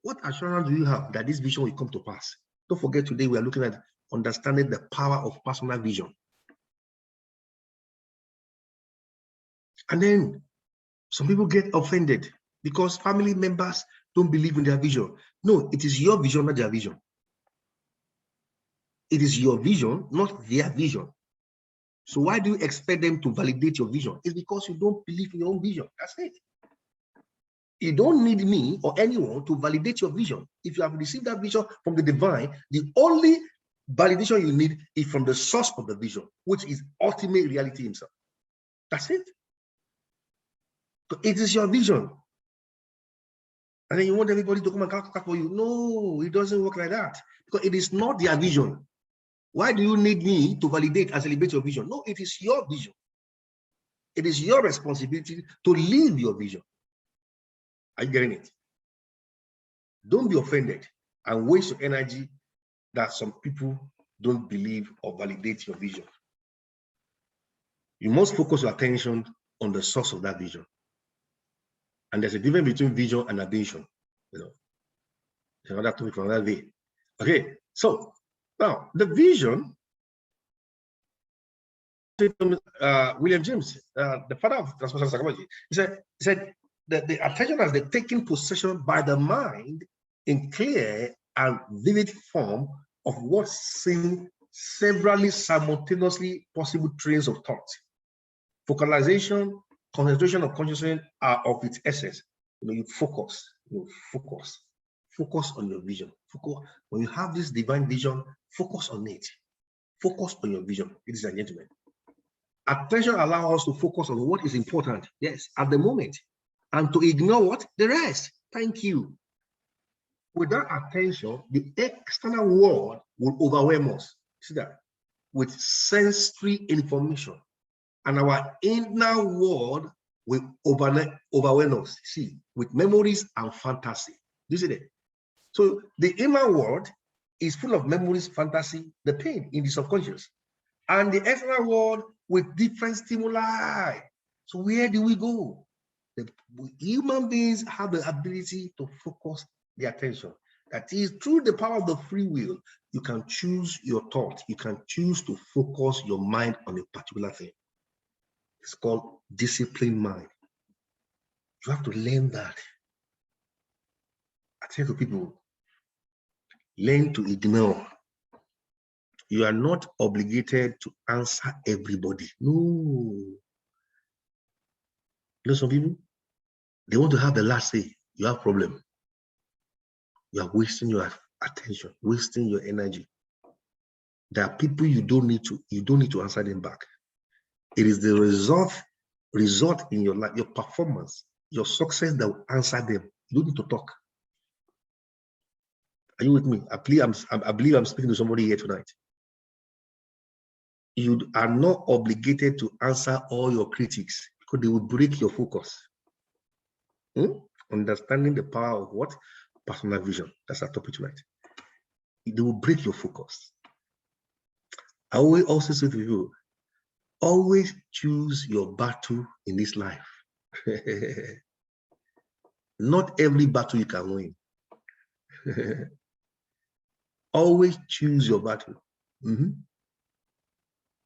What assurance do you have that this vision will come to pass? Don't forget, today we are looking at understanding the power of personal vision. And then some people get offended because family members don't believe in their vision. No, it is your vision, not their vision. It is your vision, not their vision. So why do you expect them to validate your vision? It's because you don't believe in your own vision. That's it. You don't need me or anyone to validate your vision. If you have received that vision from the divine, the only validation you need is from the source of the vision, which is ultimate reality himself. That's it. So it is your vision. And then you want everybody to come and clap for you. No, it doesn't work like that. Because it is not their vision. Why do you need me to validate and celebrate your vision? No, it is your vision. It is your responsibility to live your vision. Are you getting it? Don't be offended and waste your energy that some people don't believe or validate your vision. You must focus your attention on the source of that vision. And there's a difference between vision and ambition. You know, there's another topic from that day. Okay, so now the vision. William James, the father of transpersonal psychology, he said that the attention has the taking possession by the mind in clear and vivid form of what seem severally simultaneously possible trains of thought. Focalization, concentration of consciousness are of its essence. You focus on your vision. Focus. When you have this divine vision, focus on it. Focus on your vision, ladies and gentlemen. Attention allows us to focus on what is important, yes, at the moment, and to ignore what? The rest. Thank you. Without attention, the external world will overwhelm us. See that? With sensory information, and our inner world will overwhelm us. See, with memories and fantasy. You see that? So the inner world is full of memories, fantasy, the pain in the subconscious, and the external world with different stimuli. So where do we go? The human beings have the ability to focus the attention. That is, through the power of the free will, you can choose your thought. You can choose to focus your mind on a particular thing. It's called disciplined mind. You have to learn that. I tell people, learn to ignore. You are not obligated to answer everybody. No. You know, some people, they want to have the last say. You have a problem. You are wasting your attention, wasting your energy. There are people you don't need to answer them back. It is the result in your life, your performance, your success that will answer them. You don't need to talk. Are you with me? I believe I'm speaking to somebody here tonight. You are not obligated to answer all your critics because they will break your focus. Understanding the power of what? Personal vision. That's our topic tonight. They will break your focus. I will also say to you, always choose your battle in this life. Not every battle you can win. Always choose your battle.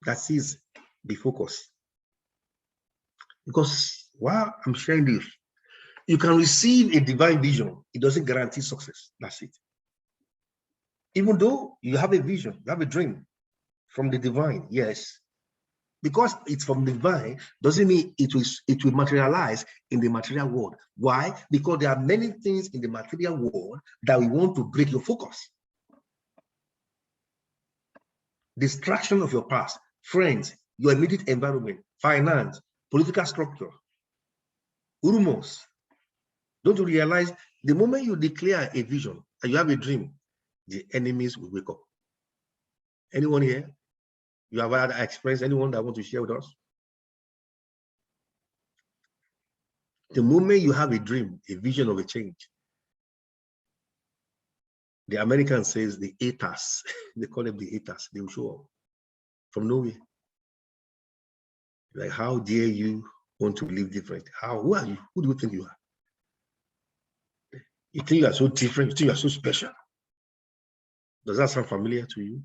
That is the focus. Because while I'm sharing this, you can receive a divine vision. It doesn't guarantee success. That's it. Even though you have a vision, you have a dream from the divine, yes. Because it's from the divine doesn't mean it will materialize in the material world. Why? Because there are many things in the material world that we want to break your focus. Distraction of your past, friends, your immediate environment, finance, political structure, rumors, Don't you realize the moment you declare a vision and you have a dream, the enemies will wake up? Anyone here? You have had experience? Anyone that want to share with us? The moment you have a dream, a vision of a change, the American says the haters, they call them the haters, they will show up from nowhere. Like, how dare you want to live different? How? Who are you? Who do you think you are? You think you are so different? You think you are so special? Does that sound familiar to you?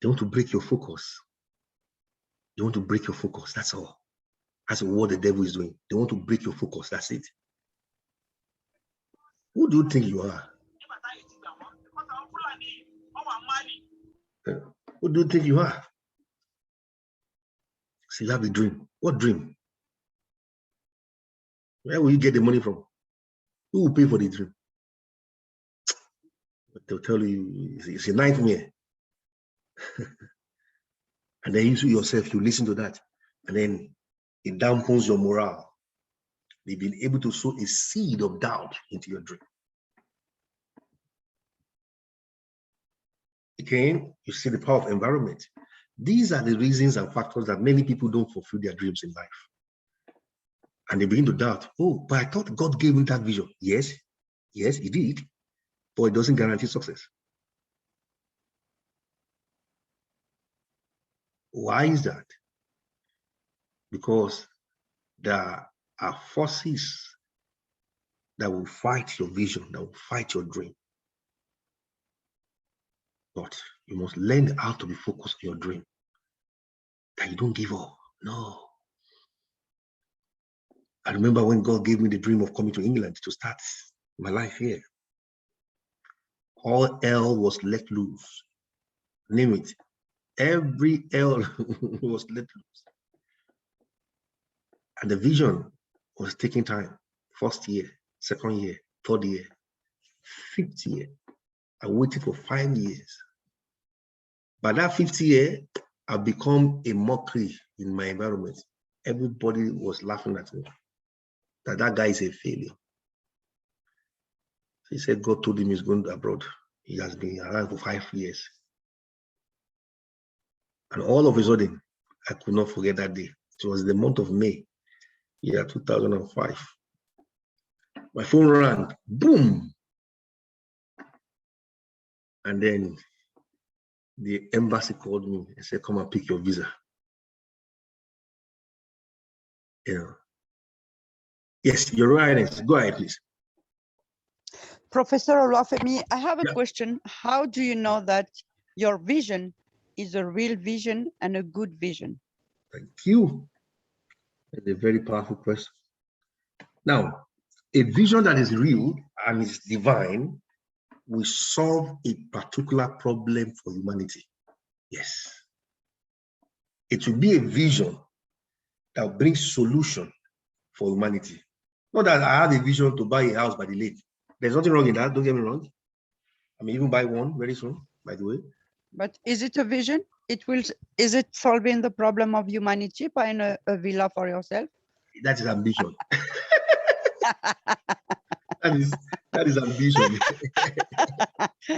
They want to break your focus. They want to break your focus. That's all. That's what the devil is doing. They want to break your focus. That's it. Who do you think you are? Who do you think you are? So you have a dream. What dream? Where will you get the money from? Who will pay for the dream? But they'll tell you it's a nightmare. And then you yourself, you listen to that, and then it dampens your morale. They've been able to sow a seed of doubt into your dream. Again, you see the power of environment. These are the reasons and factors that many people don't fulfill their dreams in life. And they begin to doubt, oh, but I thought God gave me that vision. Yes, yes, he did, but it doesn't guarantee success. Why is that? Because there are forces that will fight your vision, that will fight your dream. But you must learn how to be focused on your dream, that you don't give up. No. I remember when God gave me the dream of coming to England to start my life here. All hell was let loose. Name it. Every hell was let loose. And the vision was taking time. First year, second year, third year, fifth year. I waited for 5 years. By that 50th year, I've become a mockery in my environment. Everybody was laughing at me. That guy is a failure. He said God told him he's going abroad. He has been around for 5 years. And all of a sudden, I could not forget that day. It was the month of May, year 2005. My phone rang, boom. And then the embassy called me and said, come and pick your visa. You know. Yes, Your Highness. Go ahead, please. Professor Olafemi, I have a question. How do you know that your vision is a real vision and a good vision? Thank you. That's a very powerful question. Now, a vision that is real and is divine will solve a particular problem for humanity. Yes. It will be a vision that brings solution for humanity. Not that I have a vision to buy a house by the lake. There's nothing wrong in that, don't get me wrong. I may even buy one very soon, by the way. But is it a vision? Is it solving the problem of humanity, buying a villa for yourself? That is ambition. that is ambition.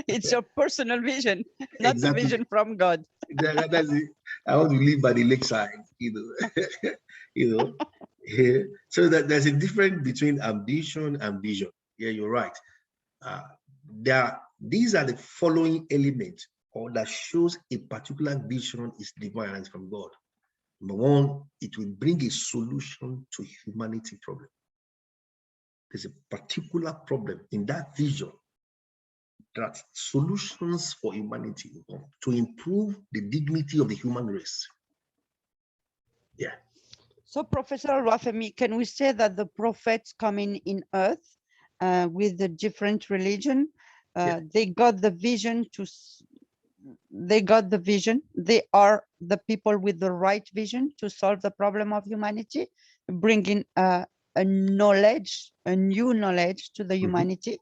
It's your personal vision, not Exactly. the vision from God. That's it. I want to live by the lakeside, you know. You know. Yeah. So that there's a difference between ambition and vision. Yeah, you're right. These are the following elements or that shows a particular vision is divine and from God. Number one, it will bring a solution to humanity problem. There's a particular problem in that vision that solutions for humanity to improve the dignity of the human race. Yeah. So, Professor Olafemi, can we say that the prophets coming in earth with the different religion, they got the vision they are the people with the right vision to solve the problem of humanity, bringing a knowledge, a new knowledge to the humanity?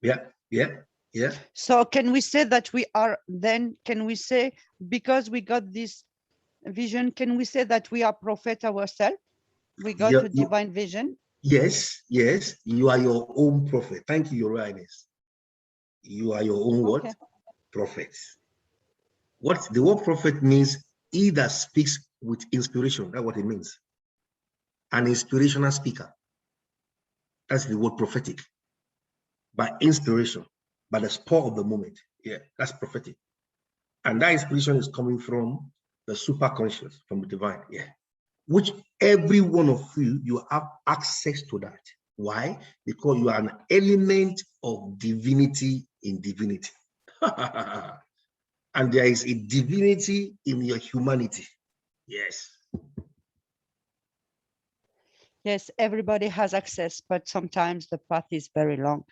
Yeah. So can we say that can we say, because we got this vision, can we say that we are prophet ourselves? We go Yeah, to divine vision. yes, yes, you are your own prophet. Thank you, Your Highness. You are your own what? Okay. Prophet. What the word prophet means, he that speaks with inspiration. That's what it means. An inspirational speaker. That's the word prophetic. By inspiration, by the spur of the moment. Yeah, that's prophetic. And that inspiration is coming from the superconscious, from the divine. Yeah. Which every one of you, you have access to that. Why? Because you are an element of divinity in divinity. And there is a divinity in your humanity. Yes. Yes, everybody has access, but sometimes the path is very long.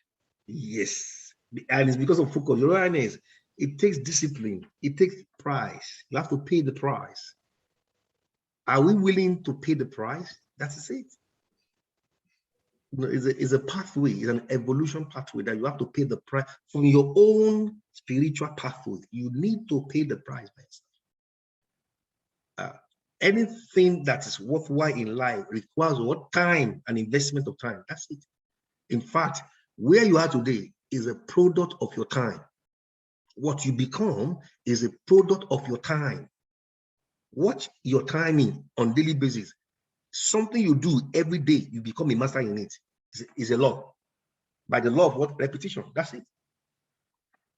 Yes. And it's because of focus. Your awareness, it takes discipline, it takes price. You have to pay the price. Are we willing to pay the price? That's it. It's a pathway, it's an evolution pathway that you have to pay the price from your own spiritual pathway. You need to pay the price by yourself. Anything that is worthwhile in life requires what? Time and investment of time. That's it. In fact, where you are today is a product of your time. What you become is a product of your time. Watch your timing on daily basis. Something you do every day, you become a master in it. It's a law. By the law of what? Repetition. That's it.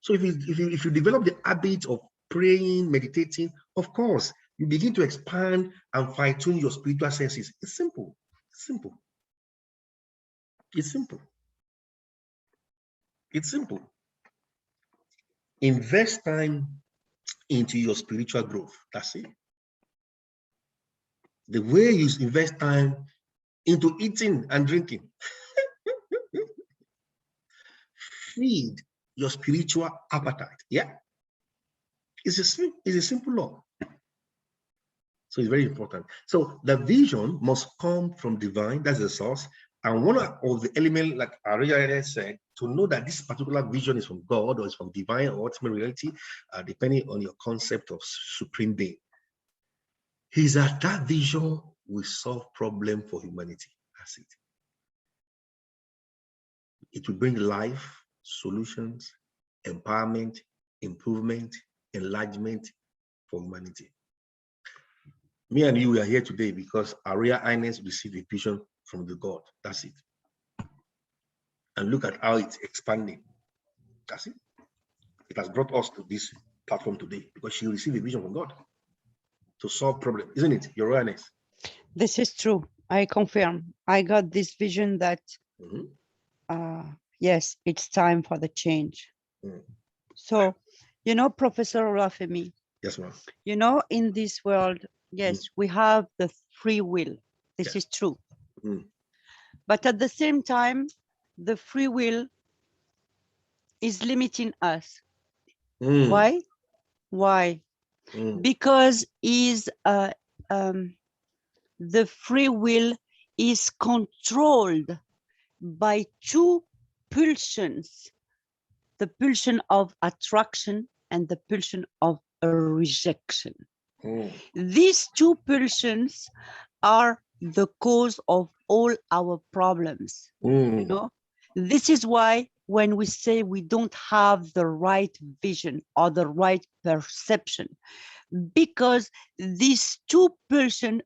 So if you develop the habit of praying, meditating, of course, you begin to expand and fine-tune your spiritual senses. It's simple. It's simple. It's simple. It's simple. Invest time into your spiritual growth. That's it. The way you invest time into eating and drinking, feed your spiritual appetite. Yeah. It's a simple law. So it's very important. So the vision must come from divine, that's the source. And one of the elements, like Ariana said, to know that this particular vision is from God or is from divine or ultimate reality, depending on your concept of supreme being, is that vision will solve problem for humanity. That's it. It will bring life, solutions, empowerment, improvement, enlargement for humanity. Me and you, we are here today because our Royal Highness received a vision from the God. That's it. And look at how it's expanding. That's it. It has brought us to this platform today because she received a vision from God to solve problems, isn't it, Your Royal Highness? This is true. I confirm. I got this vision that, yes, it's time for the change. So, Professor Olafemi, Yes, ma'am. In this world, yes, we have the free will. This is true. But at the same time, the free will is limiting us. Why? Why? Because the free will is controlled by two pulsions, the pulsion of attraction and the pulsion of a rejection. These two pulsions are the cause of all our problems. This is why when we say we don't have the right vision or the right perception, because these two pulsions,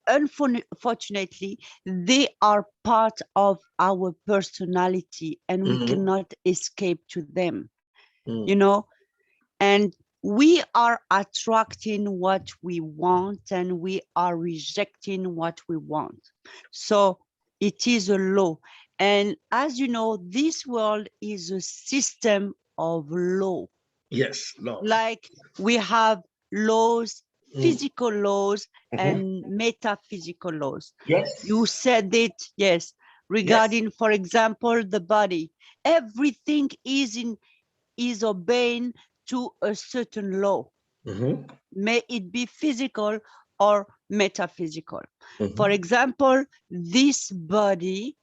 unfortunately, they are part of our personality and we cannot escape to them, and we are attracting what we want and we are rejecting what we want. So it is a law. And as you know, this world is a system of law. Yes, law. Like we have laws, physical laws and metaphysical laws. Yes. You said it, yes, regarding, for example, the body. Everything is obeying to a certain law. May it be physical or metaphysical. For example, this body,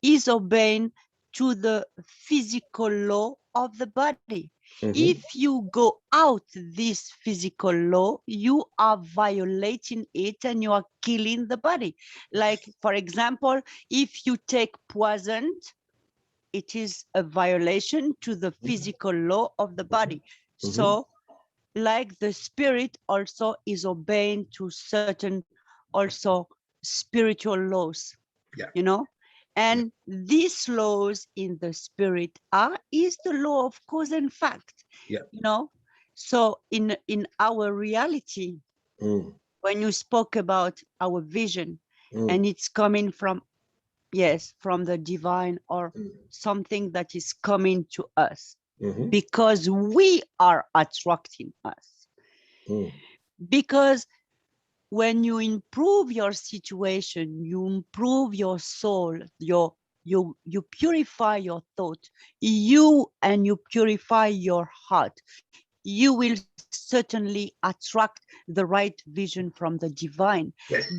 is obeying to the physical law of the body. If you go out this physical law, you are violating it and you are killing the body. Like, for example, if you take poison, it is a violation to the physical law of the body. So, like the spirit also is obeying to certain also spiritual laws, you know? And these laws in the spirit is the law of cause and fact, you know? So in our reality, when you spoke about our vision, and it's coming from, yes, from the divine or something that is coming to us, because we are attracting us. Because when you improve your situation, you improve your soul, you purify your thought, you purify your heart, you will certainly attract the right vision from the divine.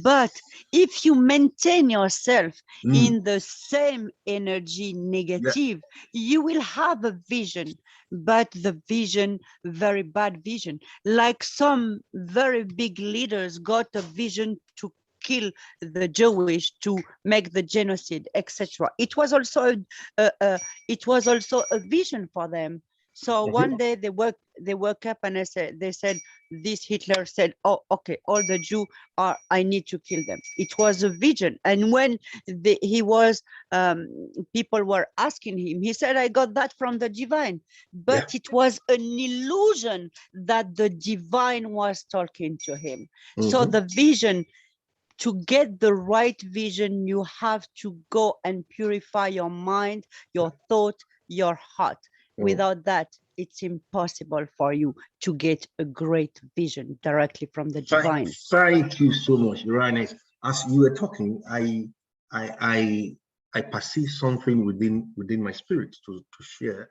But if you maintain yourself in the same energy negative, you will have a vision, but the vision, very bad vision. Like some very big leaders got a vision to kill the Jewish, to make the genocide, etc. It was also a vision for them. So one day they woke up and they said, this Hitler said, oh, okay, all the Jews are, I need to kill them. It was a vision. And when people were asking him, he said, I got that from the divine. But it was an illusion that the divine was talking to him. So the vision, to get the right vision, you have to go and purify your mind, your thought, your heart. Without that, it's impossible for you to get a great vision directly from the divine. Thank you so much, Ryan. As you were talking, I perceived something within my spirit to share,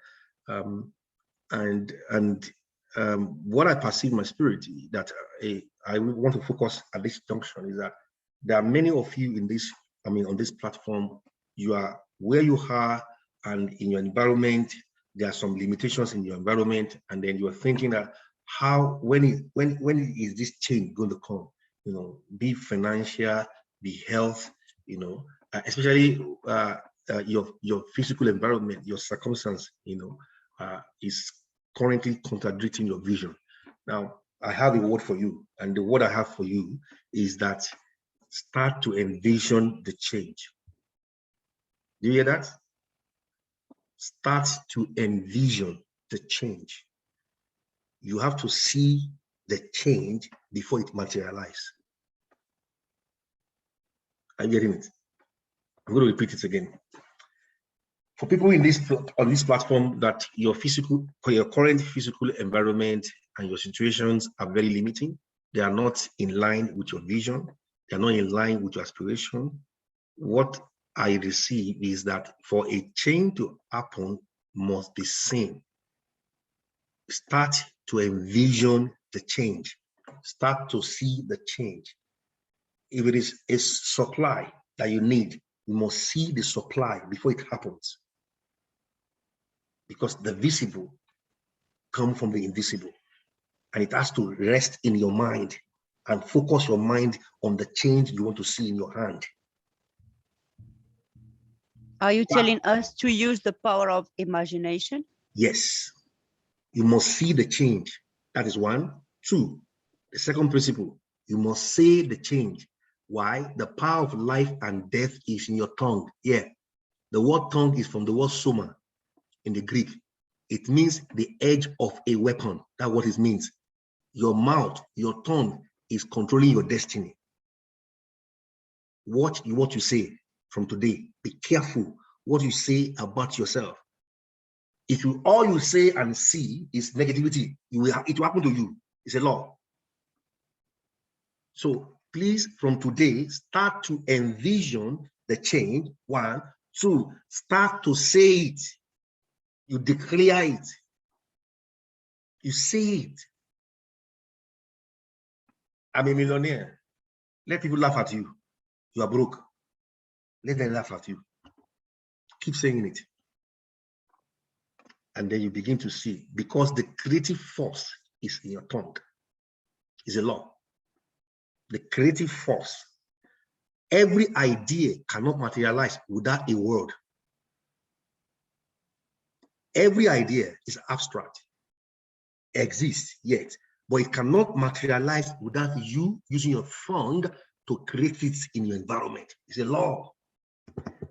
what I perceive my spirit that I want to focus at this junction is that there are many of you in this, on this platform. You are where you are, and in your environment, there are some limitations in your environment, and then you are thinking that when is this change going to come? Be financial, be health, especially your physical environment, your circumstance, is currently contradicting your vision. Now, I have a word for you, and the word I have for you is that start to envision the change. Do you hear that? Start to envision the change. You have to see the change before it materializes. Are you getting it? I'm going to repeat it again. For people on this platform, that your current physical environment and your situations are very limiting. They are not in line with your vision. They are not in line with your aspiration. What I receive is that for a change to happen, must be seen. Start to envision the change. Start to see the change. If it is a supply that you need, you must see the supply before it happens. Because the visible comes from the invisible, and it has to rest in your mind and focus your mind on the change you want to see in your hand. Are you telling us to use the power of imagination? Yes. You must see the change. That is one. Two, the second principle, you must say the change. Why? The power of life and death is in your tongue. Yeah. The word tongue is from the word soma in the Greek. It means the edge of a weapon. That's what it means. Your mouth, your tongue is controlling your destiny. Watch what you say from today. Be careful what you say about yourself. If all you say and see is negativity, it will happen to you. It's a law. So please, from today, start to envision the change. One. Two, start to say it. You declare it. You say it. I'm a millionaire. Let people laugh at you. You are broke. Let them laugh at you. Keep saying it. And then you begin to see, because the creative force is in your tongue. It's a law. The creative force. Every idea cannot materialize without a word. Every idea is abstract, exists yet, but it cannot materialize without you using your tongue to create it in your environment. It's a law.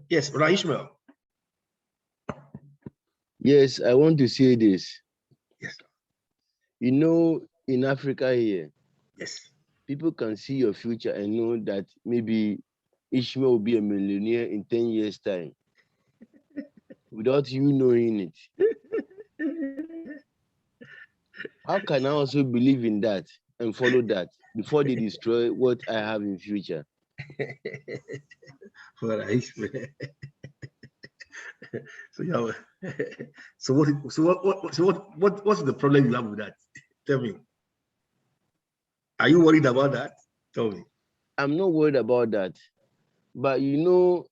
Yes, Brother Ishmael. Yes, I want to say this. Yes. You know, in Africa here, Yes. people can see your future and know that maybe Ishmael will be a millionaire in 10 years' time without you knowing it. How can I also believe in that and follow that before they destroy what I have in future? Brother Ishmael. So yeah. What's the problem you have with that? Tell me. Are you worried about that? Tell me. I'm not worried about that. But you know,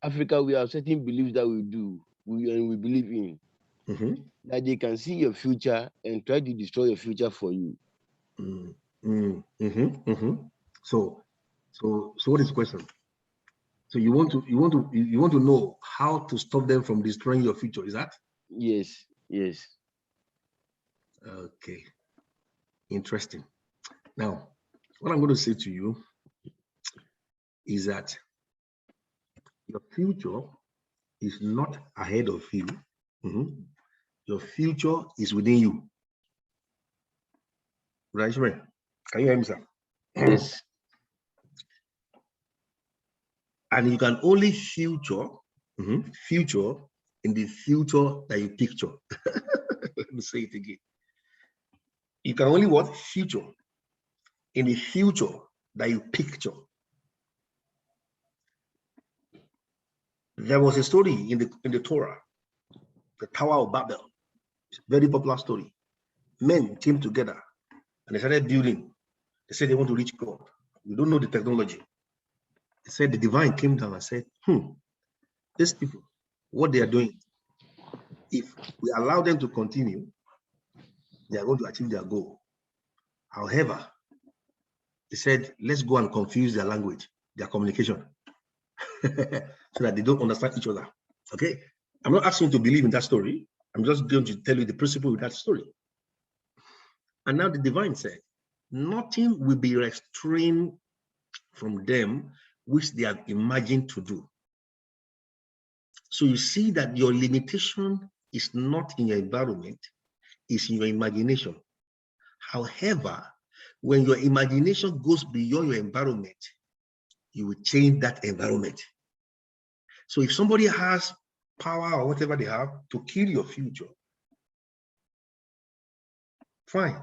Africa, we have certain beliefs that we do and we believe in. That they can see your future and try to destroy your future for you. So what is the question? So you want to know how to stop them from destroying your future, is that? Yes, yes. Okay. Interesting. Now, what I'm going to say to you is that your future is not ahead of you. Your future is within you. Right, Shmir? Can you hear me, sir? Yes. And you can only future in the future that you picture. Let me say it again. You can only what? Future in the future that you picture. There was a story in the Torah, the Tower of Babel. It's a very popular story. Men came together and they started building. They said they want to reach God. We don't know the technology. They said the divine came down and said, these people, what they are doing, if we allow them to continue, they are going to achieve their goal. However, they said, let's go and confuse their language, their communication, so that they don't understand each other. Okay? I'm not asking you to believe in that story. I'm just going to tell you the principle of that story. And now the divine said, nothing will be restrained from them which they have imagined to do. So you see that your limitation is not in your environment, it's in your imagination. However, when your imagination goes beyond your environment, you will change that environment. So if somebody has power or whatever they have to kill your future, fine.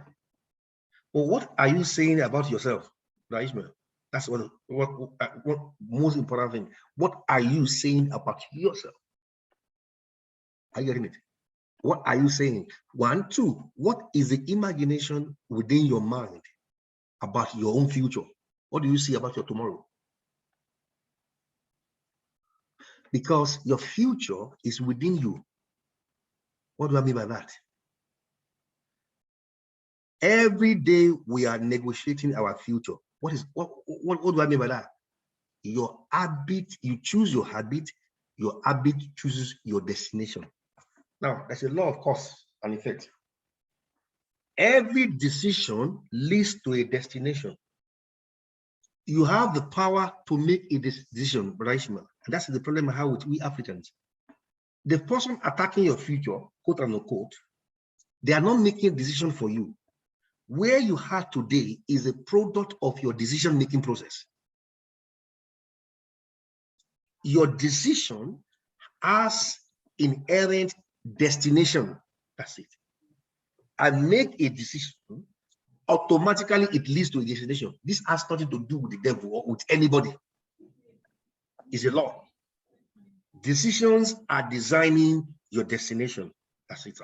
But what are you saying about yourself, Ishmael? That's what most important thing. What are you saying about yourself? Are you getting it? What are you saying? 1, 2, what is the imagination within your mind about your own future? What do you see about your tomorrow? Because your future is within you. What do I mean by that? Every day we are negotiating our future. What do I mean by that? Your habit, you choose your habit chooses your destination. Now, there's a law of cause and effect. Every decision leads to a destination. You have the power to make a decision, Ishmael, and that's the problem I have with we Africans. The person attacking your future, quote unquote, they are not making a decision for you. Where you are today is a product of your decision-making process. Your decision has inherent destination. That's it. I make a decision, automatically it leads to a destination. This has nothing to do with the devil or with anybody. It's a law. Decisions are designing your destination. That's it.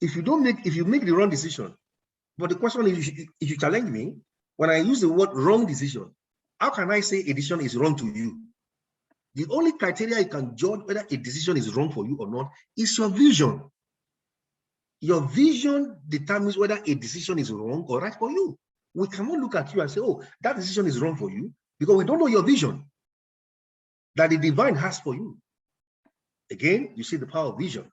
If you make the wrong decision, but the question is, if you challenge me, when I use the word wrong decision, how can I say a decision is wrong to you? The only criteria you can judge whether a decision is wrong for you or not is your vision. Your vision determines whether a decision is wrong or right for you. We cannot look at you and say, oh, that decision is wrong for you, because we don't know your vision that the divine has for you. Again, you see the power of vision.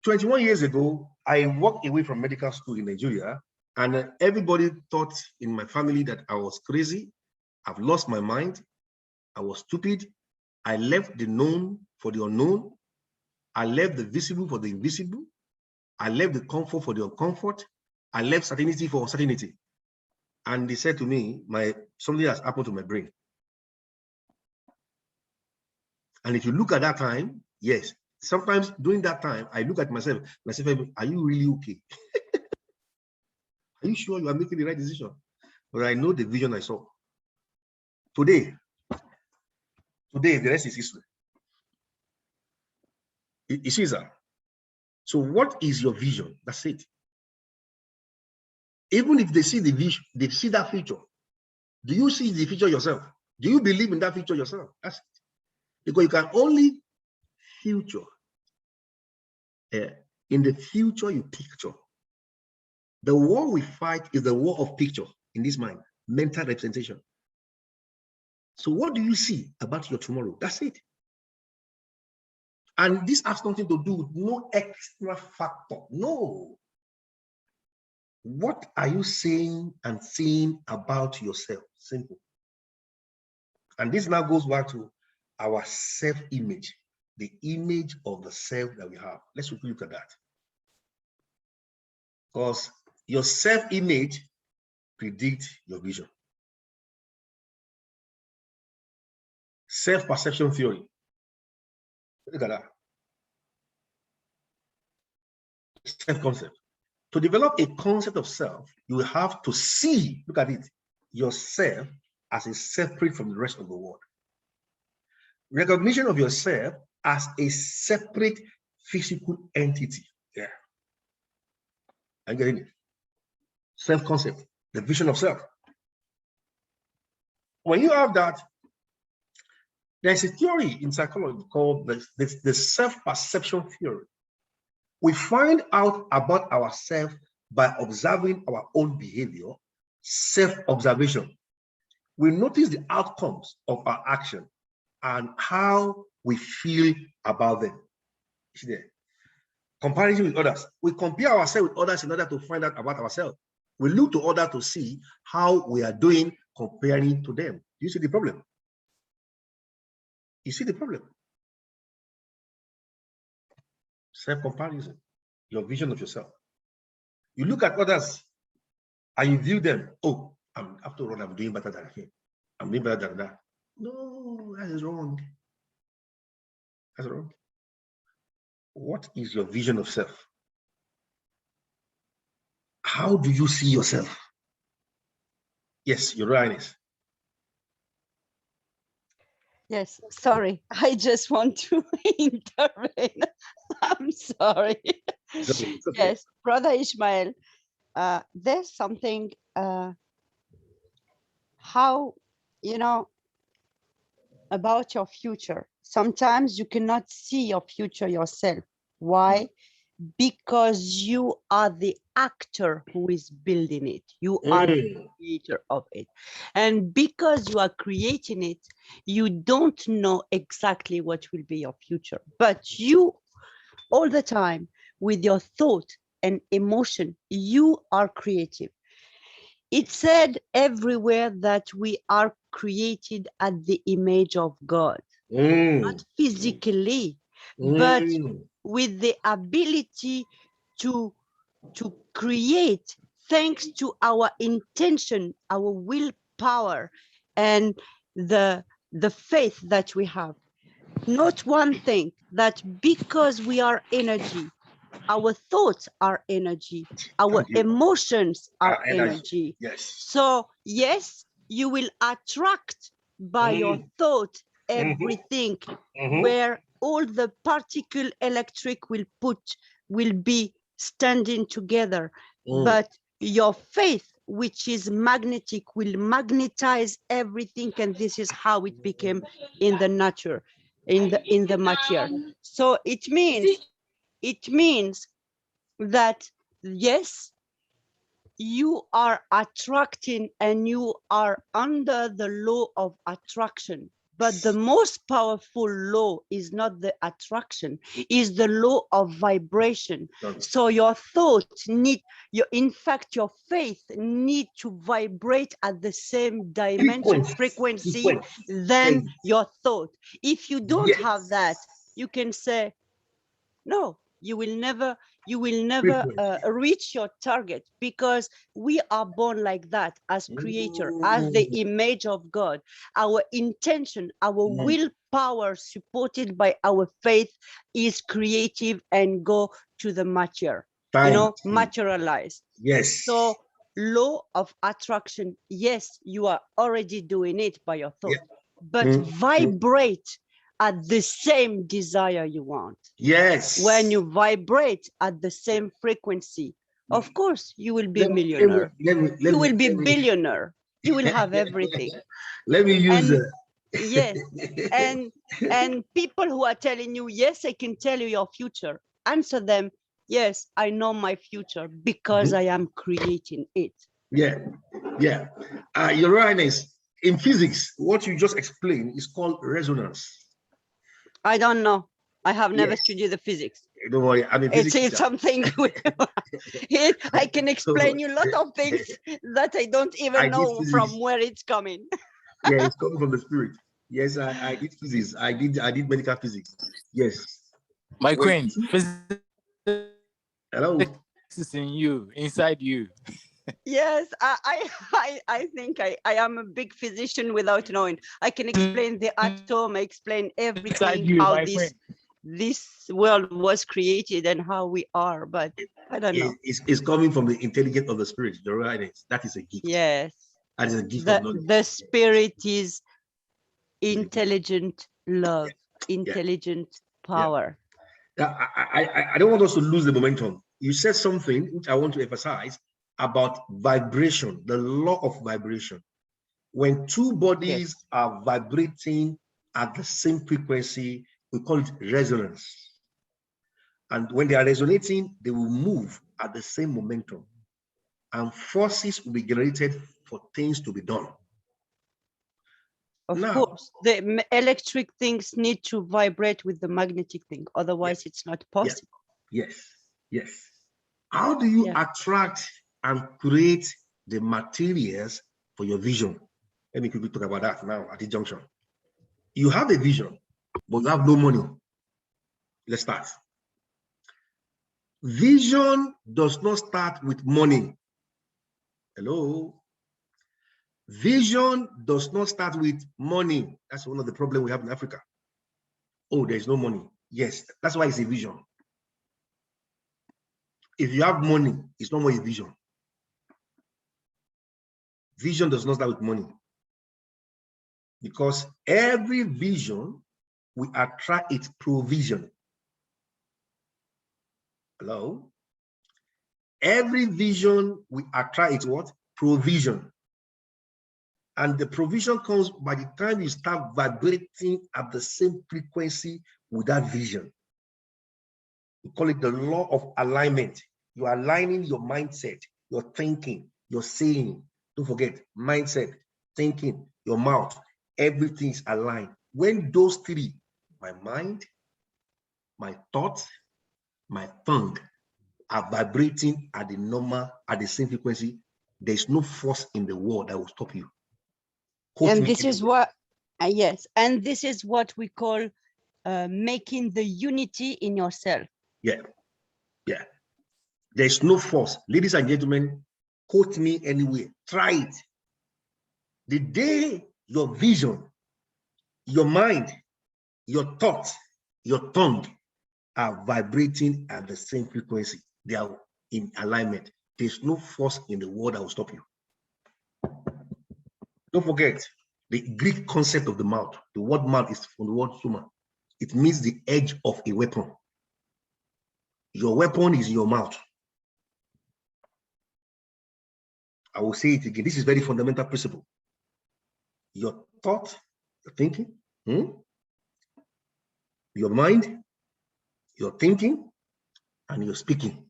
21 years ago, I walked away from medical school in Nigeria, and everybody thought in my family that I was crazy. I've lost my mind. I was stupid. I left the known for the unknown. I left the visible for the invisible. I left the comfort for the uncomfort. I left certainty for uncertainty. And they said to me, something has happened to my brain. And if you look at that time, yes, sometimes during that time, I look at myself, are you really okay? Are you sure you are making the right decision? But I know the vision I saw. Today, the rest is history. You see, sir? So what is your vision? That's it. Even if they see the vision, they see that future. Do you see the future yourself? Do you believe in that future yourself? That's it. Because you can only future. In the future, you picture. The war we fight is the war of picture in this mind, mental representation. So what do you see about your tomorrow? That's it. And this has nothing to do with no extra factor. No. What are you saying and seeing about yourself? Simple. And this now goes back to our self-image, the image of the self that we have. Let's look at that. Because your self-image predicts your vision. Self-perception theory. Look at that. Self-concept. To develop a concept of self, you will have to see, look at it, yourself as a separate from the rest of the world. Recognition of yourself as a separate physical entity. Yeah. I'm getting it. Self-concept, the vision of self. When you have that, there's a theory in psychology called the self-perception theory. We find out about ourselves by observing our own behavior, self-observation. We notice the outcomes of our action and how we feel about them. See there? Comparison with others. We compare ourselves with others in order to find out about ourselves. We look to others to see how we are doing comparing to them. Do you see the problem? You see the problem? Self-comparison, your vision of yourself. You look at others and you view them. Oh, after all, I'm doing better than him. I'm doing better than that. No, that is wrong. That's wrong. What is your vision of self? How do you see yourself? Yes, Your Highness. Yes, sorry. I just want to intervene. I'm sorry. It's okay. Yes, Brother Ishmael, there's something, how, about your future. Sometimes you cannot see your future yourself. Why? Because you are the actor who is building it. You are the creator of it. And because you are creating it, you don't know exactly what will be your future. But you, all the time, with your thought and emotion, you are creative. It's said everywhere that we are created at the image of God, not physically, but with the ability to create, thanks to our intention, our willpower, and the faith that we have. Not one thing, that because we are energy, our thoughts are energy, our emotions are energy. Yes. So yes, you will attract by your thought everything, where all the particle electric will be standing together. But your faith which is magnetic will magnetize everything, and this is how it became in the nature, in the matter. So it means that yes, you are attracting and you are under the law of attraction. But the most powerful law is not the attraction, is the law of vibration. So your thoughts need, in fact, your faith need to vibrate at the same dimension, frequency, than your thought. If you don't have that, you can say, no, you will never reach your target, because we are born like that as creator, as the image of God. Our intention, our willpower, supported by our faith, is creative and go to the mature, materialize. Yes. So law of attraction, yes, you are already doing it by your thought, but vibrate at the same desire you want. Yes. When you vibrate at the same frequency, of course, you will be millionaire. You will be billionaire. You will have everything. Let me use yes, and people who are telling you, yes, I can tell you your future, answer them, yes, I know my future because I am creating it. Yeah, yeah. Your Highness, in physics, what you just explained is called resonance. I don't know. I have never studied the physics. Don't worry, I'm a physics It's something I can explain you a lot of things that I don't even know from where it's coming. Yeah, it's coming from the spirit. Yes, I did physics. I did medical physics. Yes. My queen, physics hello. is in you, inside you. Yes, I think I am a big physician without knowing. I can explain the atom, I explain everything, you, how this world was created and how we are, but I don't know. It's coming from the intelligence of the spirit. You're right. That is a gift. Yes. That is a gift of knowledge. The spirit is intelligent love, intelligent power. I don't want us to lose the momentum. You said something which I want to emphasize about vibration, the law of vibration. When two bodies are vibrating at the same frequency, we call it resonance. And when they are resonating, they will move at the same momentum. And forces will be generated for things to be done. Of course, the electric things need to vibrate with the magnetic thing. Otherwise, it's not possible. Yes, yes. How do you attract and create the materials for your vision? Let me quickly talk about that now at this junction. You have a vision, but you have no money. Let's start. Vision does not start with money. Hello. Vision does not start with money. That's one of the problems we have in Africa. Oh, there's no money. Yes, that's why it's a vision. If you have money, it's not more a vision. Vision does not start with money. Because every vision will attract its provision. Hello? Every vision will attract its what? Provision. And the provision comes by the time you start vibrating at the same frequency with that vision. We call it the law of alignment. You are aligning your mindset, your thinking, your saying. Don't forget, mindset, thinking, your mouth, everything is aligned. When those three, my mind, my thoughts, my tongue, are vibrating at the normal, at the same frequency, there's no force in the world that will stop you. And this is what, yes, and this is what we call making the unity in yourself. Yeah, yeah. There's no force. Ladies and gentlemen, quote me anyway. Try it. The day your vision, your mind, your thoughts, your tongue are vibrating at the same frequency, they are in alignment. There's no force in the world that will stop you. Don't forget the Greek concept of the mouth. The word mouth is from the word soma. It means the edge of a weapon. Your weapon is in your mouth. I will say it again. This is very fundamental principle. Your thought, your thinking, your mind, your thinking, and your speaking.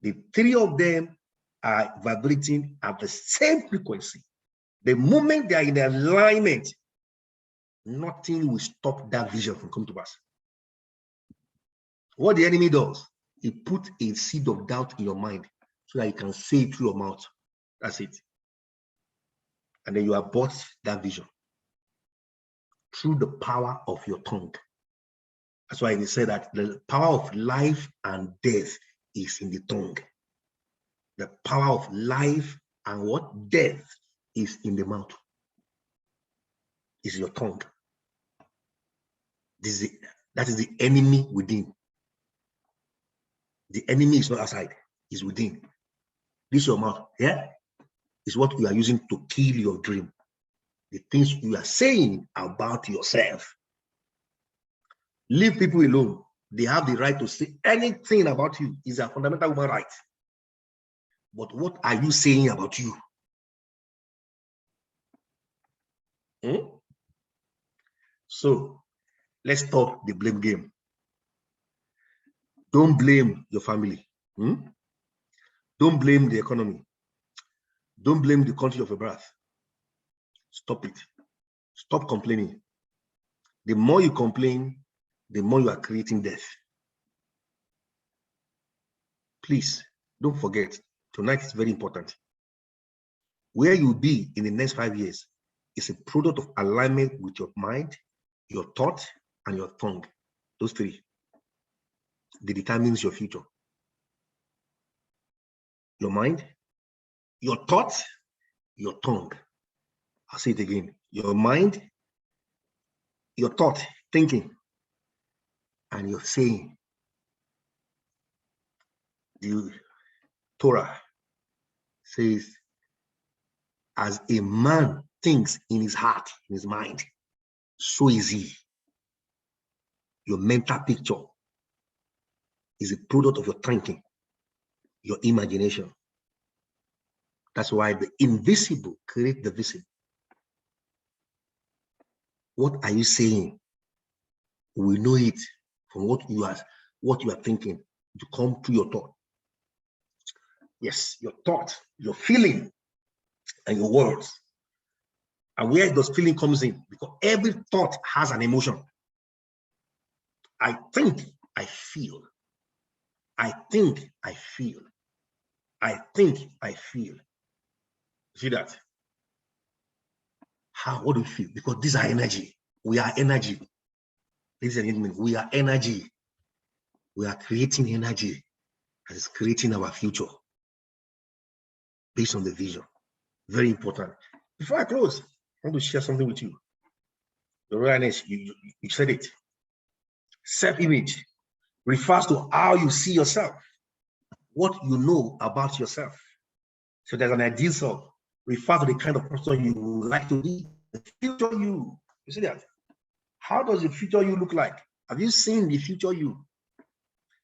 The three of them are vibrating at the same frequency. The moment they are in alignment, nothing will stop that vision from coming to pass. What the enemy does, he puts a seed of doubt in your mind so that you can say it through your mouth. That's it. And then you abort that vision through the power of your tongue. That's why they say that the power of life and death is in the tongue. The power of life and what? Death is in the mouth. Is your tongue. That is the enemy within. The enemy is not outside, it's within. This is your mouth, yeah? Is what you are using to kill your dream. The things you are saying about yourself. Leave people alone. They have the right to say anything about you. It's a fundamental human right. But what are you saying about you? So let's stop the blame game. Don't blame your family. Don't blame the economy. Don't blame the country of your birth. Stop it. Stop complaining. The more you complain, the more you are creating death. Please don't forget, tonight is very important. Where you'll be in the next 5 years is a product of alignment with your mind, your thought, and your tongue. Those three. They determines your future. Your mind, your thoughts, your tongue. I'll say it again. Your mind, your thought, thinking, and your saying. The Torah says, as a man thinks in his heart, in his mind, so is he. Your mental picture is a product of your thinking, your imagination. That's why the invisible create the visible. What are you saying? We know it from what you are thinking to come to your thought. Yes, your thought, your feeling, and your words. And where does feeling comes in? Because every thought has an emotion. I think, I feel. I think, I feel. I think, I feel. See that? What do you feel? Because these are energy. We are energy. Ladies and gentlemen, we are energy. We are creating energy that is creating our future based on the vision. Very important. Before I close, I want to share something with you. Your awareness, you said it. Self-image refers to how you see yourself, what you know about yourself. So there's an ideal self, refers to the kind of person you would like to be, the future you. You see that? How does the future you look like? Have you seen the future you?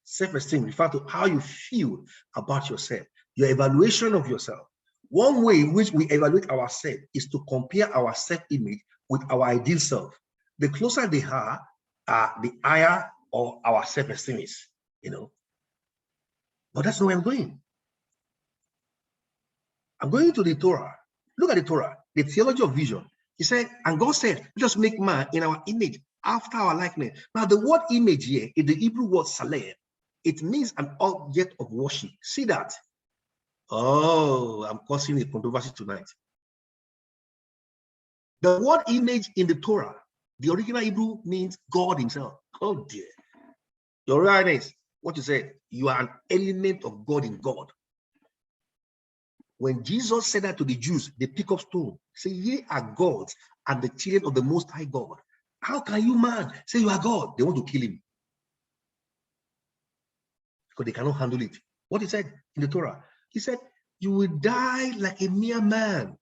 Self-esteem refers to how you feel about yourself, your evaluation of yourself. One way in which we evaluate ourselves is to compare our self-image with our ideal self. The closer they are, the higher or our self-esteem is, But that's not where I'm going. I'm going to the Torah. Look at the Torah, the theology of vision. He said, and God said, let us make man in our image, after our likeness. Now, the word image here is the Hebrew word saleh. It means an object of worship. See that? Oh, I'm causing a controversy tonight. The word image in the Torah, the original Hebrew means God himself. Oh dear. Your awareness, what you said, you are an element of God in God. When Jesus said that to the Jews, they pick up stone, say, ye are gods and the children of the Most High God. How can you, man, say you are God? They want to kill him because they cannot handle it. What he said in the Torah, he said, you will die like a mere man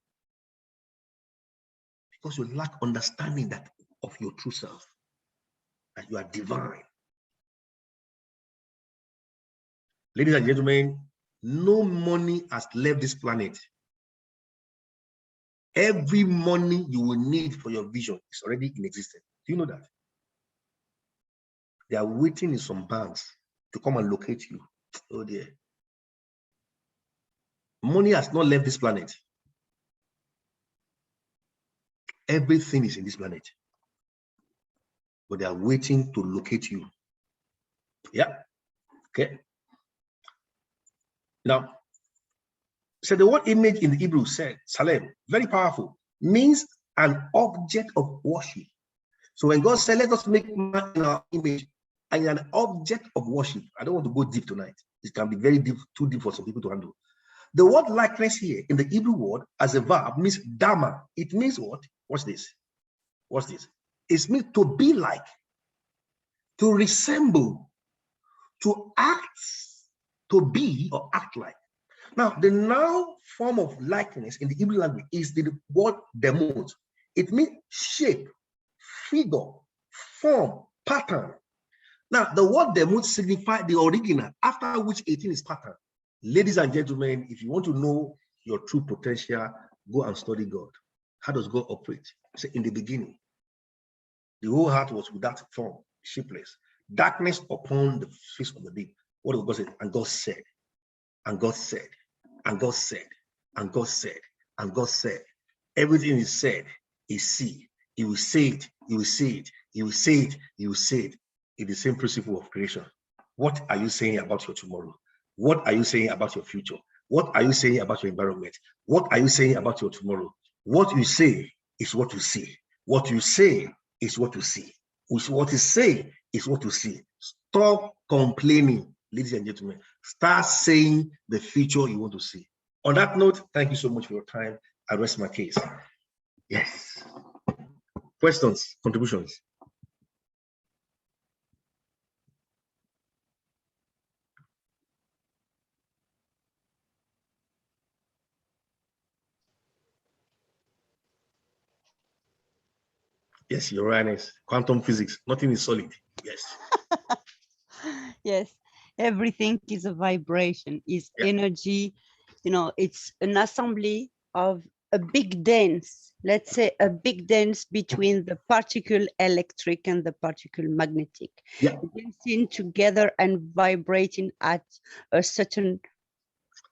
because you lack understanding that of your true self, that you are divine. Ladies and gentlemen, no money has left this planet Every money you will need for your vision is already in existence. Do you know that? They are waiting in some banks to come and locate you. Oh dear. Money has not left this planet. Everything is in this planet. But they are waiting to locate you. Yeah. Okay. Now, so the word image in the Hebrew said, Salem, very powerful, means an object of worship. So when God said, let us make man in our image and an object of worship, I don't want to go deep tonight. It can be very deep, too deep for some people to handle. The word likeness here in the Hebrew word as a verb means dama. It means what? Watch this. Watch this. It means to be like, to resemble, to act, to be or act like. Now, the noun form of likeness in the Hebrew language is the word demos. It means shape, figure, form, pattern. Now, the word demos signifies the original, after which 18 is pattern. Ladies and gentlemen, if you want to know your true potential, go and study God. How does God operate? So in the beginning, the whole heart was without form, shapeless, darkness upon the face of the deep. What did God say? And God said, and God said, and God said, and God said, and God said. Everything is said, is see. He will say it, he will say it, he will say it, he will say it. It's the same principle of creation. What are you saying about your tomorrow? What are you saying about your future? What are you saying about your environment? What are you saying about your tomorrow? What you say is what you see. What you say is what you see. What you say is what you see. Stop complaining, ladies and gentlemen. Start saying the future you want to see. On that note, thank you so much for your time. I rest my case. Yes. Questions, contributions? Yes, Your Highness. Quantum physics, nothing is solid. Yes. Yes, everything is a vibration, is Yeah. energy. You know, it's an assembly of a big dance, let's say a big dance between the particle electric and the particle magnetic. Yeah. Dancing together and vibrating at a certain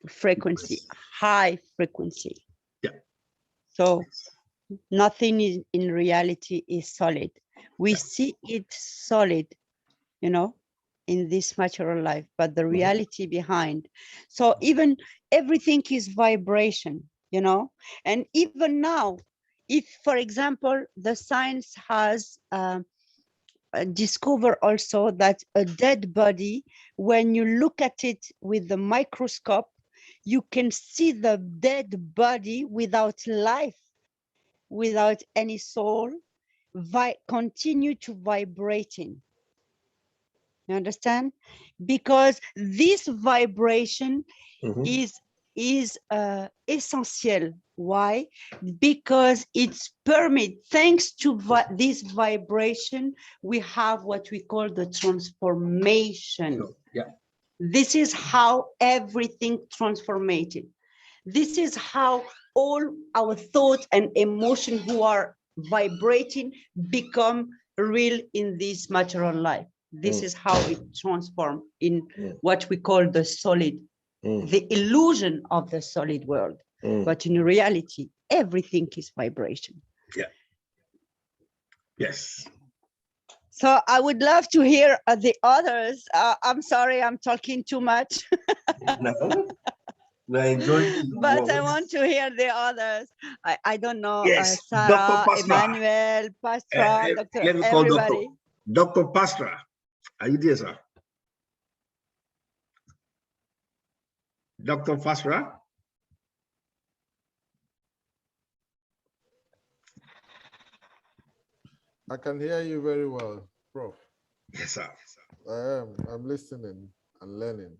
frequency, high frequency. Yeah. So nothing in reality is solid. We Yeah. see it solid, you know, in this material life, but the reality behind. So even everything is vibration, you know, and even now, if, for example, the science has discovered also that a dead body, when you look at it with the microscope, you can see the dead body without life, without any soul, continue to vibrating. You understand? Because this vibration is essential. Why? Because it's thanks to this vibration, we have what we call the transformation. Yeah. This is how everything transformated. This is how all our thoughts and emotions who are vibrating become real in this material life. This is how it transforms in what we call the solid, the illusion of the solid world. But in reality, everything is vibration. Yeah. Yes. So I would love to hear the others. I'm sorry, I'm talking too much. No, I enjoyed but I want to hear the others. I don't know, yes, Dr. Sarah, Pastra. Emmanuel, Pastra, Dr. Let me call everybody. Dr. Pastra. Are you there, sir? Dr. Pastra? I can hear you very well, Prof. Yes, sir. I'm listening and learning.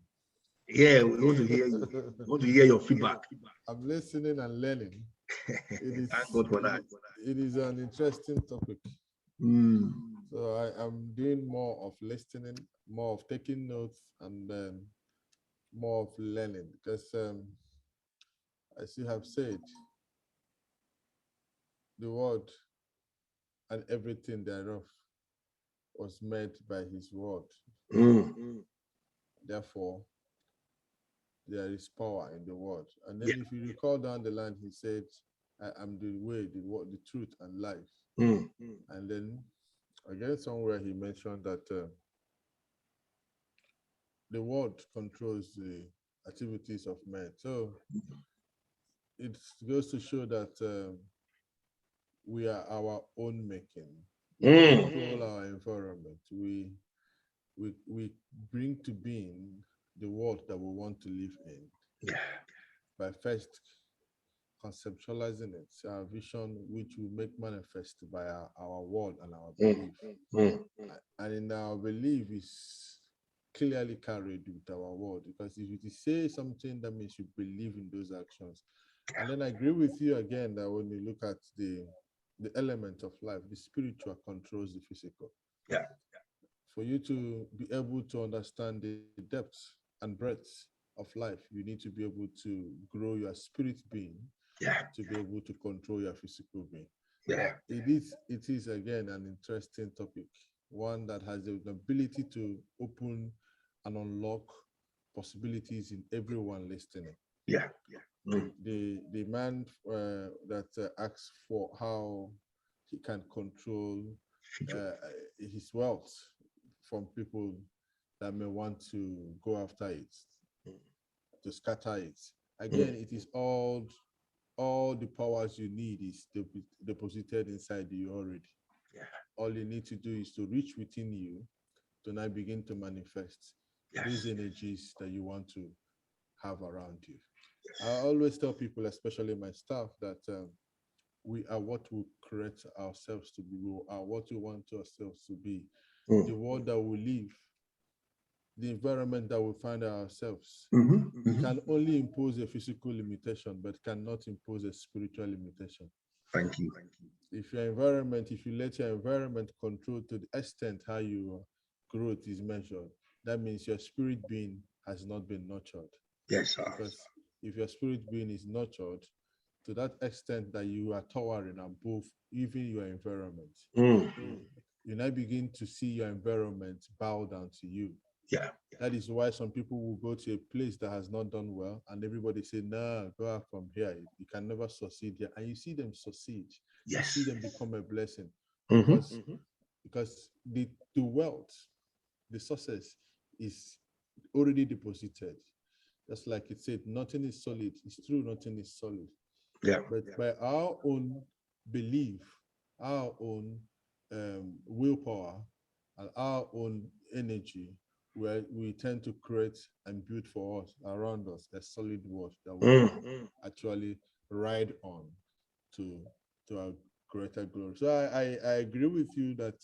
Yeah, we want to hear you. We want to hear your feedback. I'm listening and learning. Thank God for that. It is an interesting topic. So I am doing more of listening, more of taking notes, and more of learning. Because as you have said, the world and everything thereof was made by his word. Therefore, there is power in the word. And then if you recall down the line, he said, I am the way, the word, the truth, and life. And then again, somewhere he mentioned that the word controls the activities of men. So it goes to show that we are our own making. We control our environment. We bring to being the world that we want to live in by first conceptualizing it, our vision, which we make manifest by our word and our belief. And in our belief is clearly carried with our word, because if you say something, that means you believe in those actions. And then I agree with you again that when you look at the element of life, the spiritual controls the physical. For you to be able to understand the depth and breadth of life, you need to be able to grow your spirit being to be able to control your physical being. It is again an interesting topic, one that has the ability to open and unlock possibilities in everyone listening. The man that asks for how he can control his wealth from people that may want to go after it, to scatter it. Again, it is all the powers you need is deposited inside you already. All you need to do is to reach within you to now begin to manifest these energies that you want to have around you. I always tell people, especially my staff, that we are what we create ourselves to be. We are what we want ourselves to be. The world that we live, the environment that we find ourselves, can only impose a physical limitation, but cannot impose a spiritual limitation. Thank you. If your environment, if you let your environment control to the extent how your growth is measured, that means your spirit being has not been nurtured. Yes, sir. Because if your spirit being is nurtured to that extent that you are towering above even your environment, you now begin to see your environment bow down to you. That is why some people will go to a place that has not done well, and everybody say, "Nah, go out from here. You can never succeed here." And you see them succeed. You see them become a blessing because the wealth, the success is already deposited. Just like it said, nothing is solid. It's true, nothing is solid. But by our own belief, our own willpower, and our own energy, where we tend to create and build for us around us a solid world that we can actually ride on to our greater glory. So I agree with you that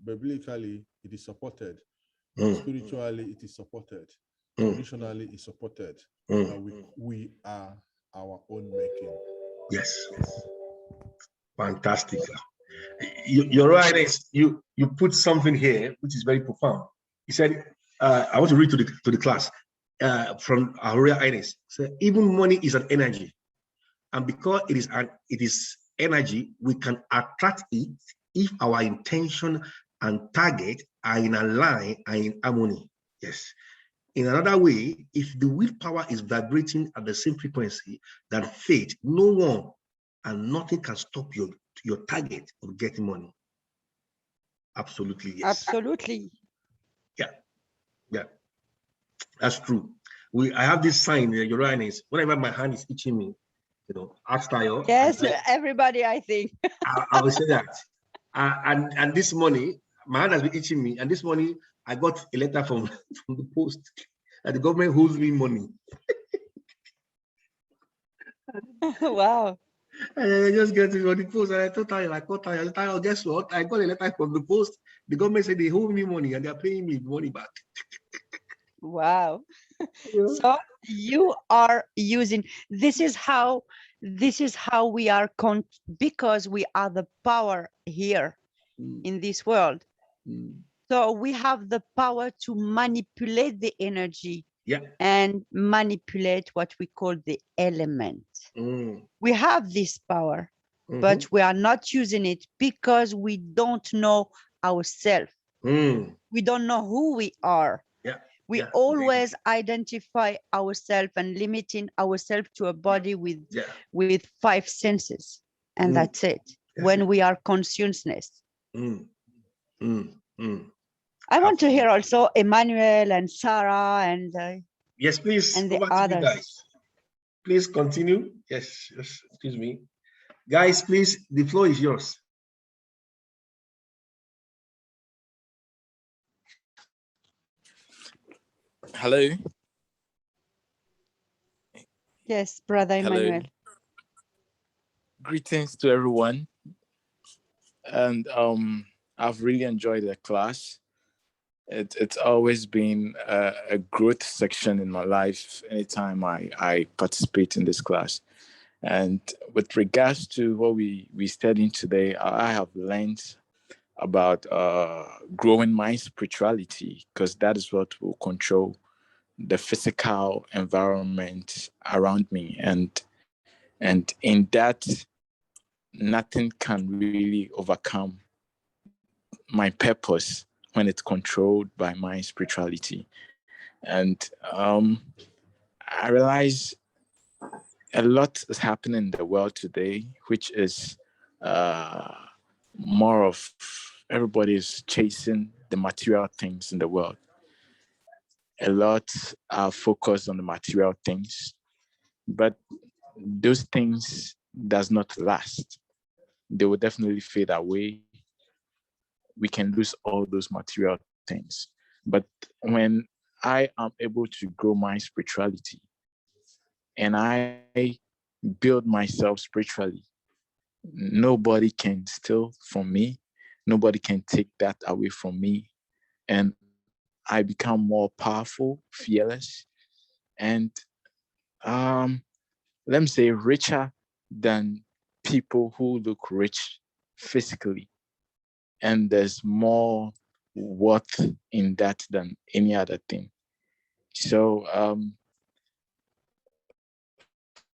biblically it is supported, spiritually it is supported, traditionally it's supported, and we are our own making. Yes. Fantastic. You're right. You put something here which is very profound. He said, I want to read to the class from our Royal Highness. So even money is an energy, and because it is energy, we can attract it if our intention and target are in a line and in harmony. Yes. In another way, if the willpower is vibrating at the same frequency than faith, no one and nothing can stop your target of getting money. Absolutely, yes. Absolutely. Yeah, that's true. I have this sign, your highness. Whenever my hand is itching me, ask Tayo. Yes, everybody, I think. I will say that. And this morning, my hand has been itching me, and this morning I got a letter from the post that the government owes me money. Wow. And I just get it on the post, and I told Tayo, guess what? I got a letter from the post. The government said they owe me money, and they're paying me money back. Wow. So you are using, this is how we are, because we are the power here in this world. So we have the power to manipulate the energy and manipulate what we call the element. We have this power. but we are not using it because we don't know ourselves. We don't know who we are. Yeah. We yeah. always identify ourselves and limiting ourselves to a body with 5 senses, and that's it. When we are consciousness. I want to hear also Emmanuel and Sarah and yes, please. and the Over to others. you guys. Please continue. Yes, excuse me. Guys, please, the floor is yours. Hello. Yes, brother Emmanuel. Hello. Greetings to everyone. And I've really enjoyed the class. It's always been a growth section in my life anytime I participate in this class. And with regards to what we studying today, I have learned about growing my spirituality, because that is what will control the physical environment around me. And in that, nothing can really overcome my purpose when it's controlled by my spirituality. And I realize a lot is happening in the world today, which is more of everybody is chasing the material things in the world. A lot are focused on the material things, but those things does not last. They will definitely fade away. We can lose all those material things. But when I am able to grow my spirituality and I build myself spiritually, nobody can steal from me. Nobody can take that away from me. And I become more powerful, fearless, and um, let me say richer than people who look rich physically. And there's more worth in that than any other thing. So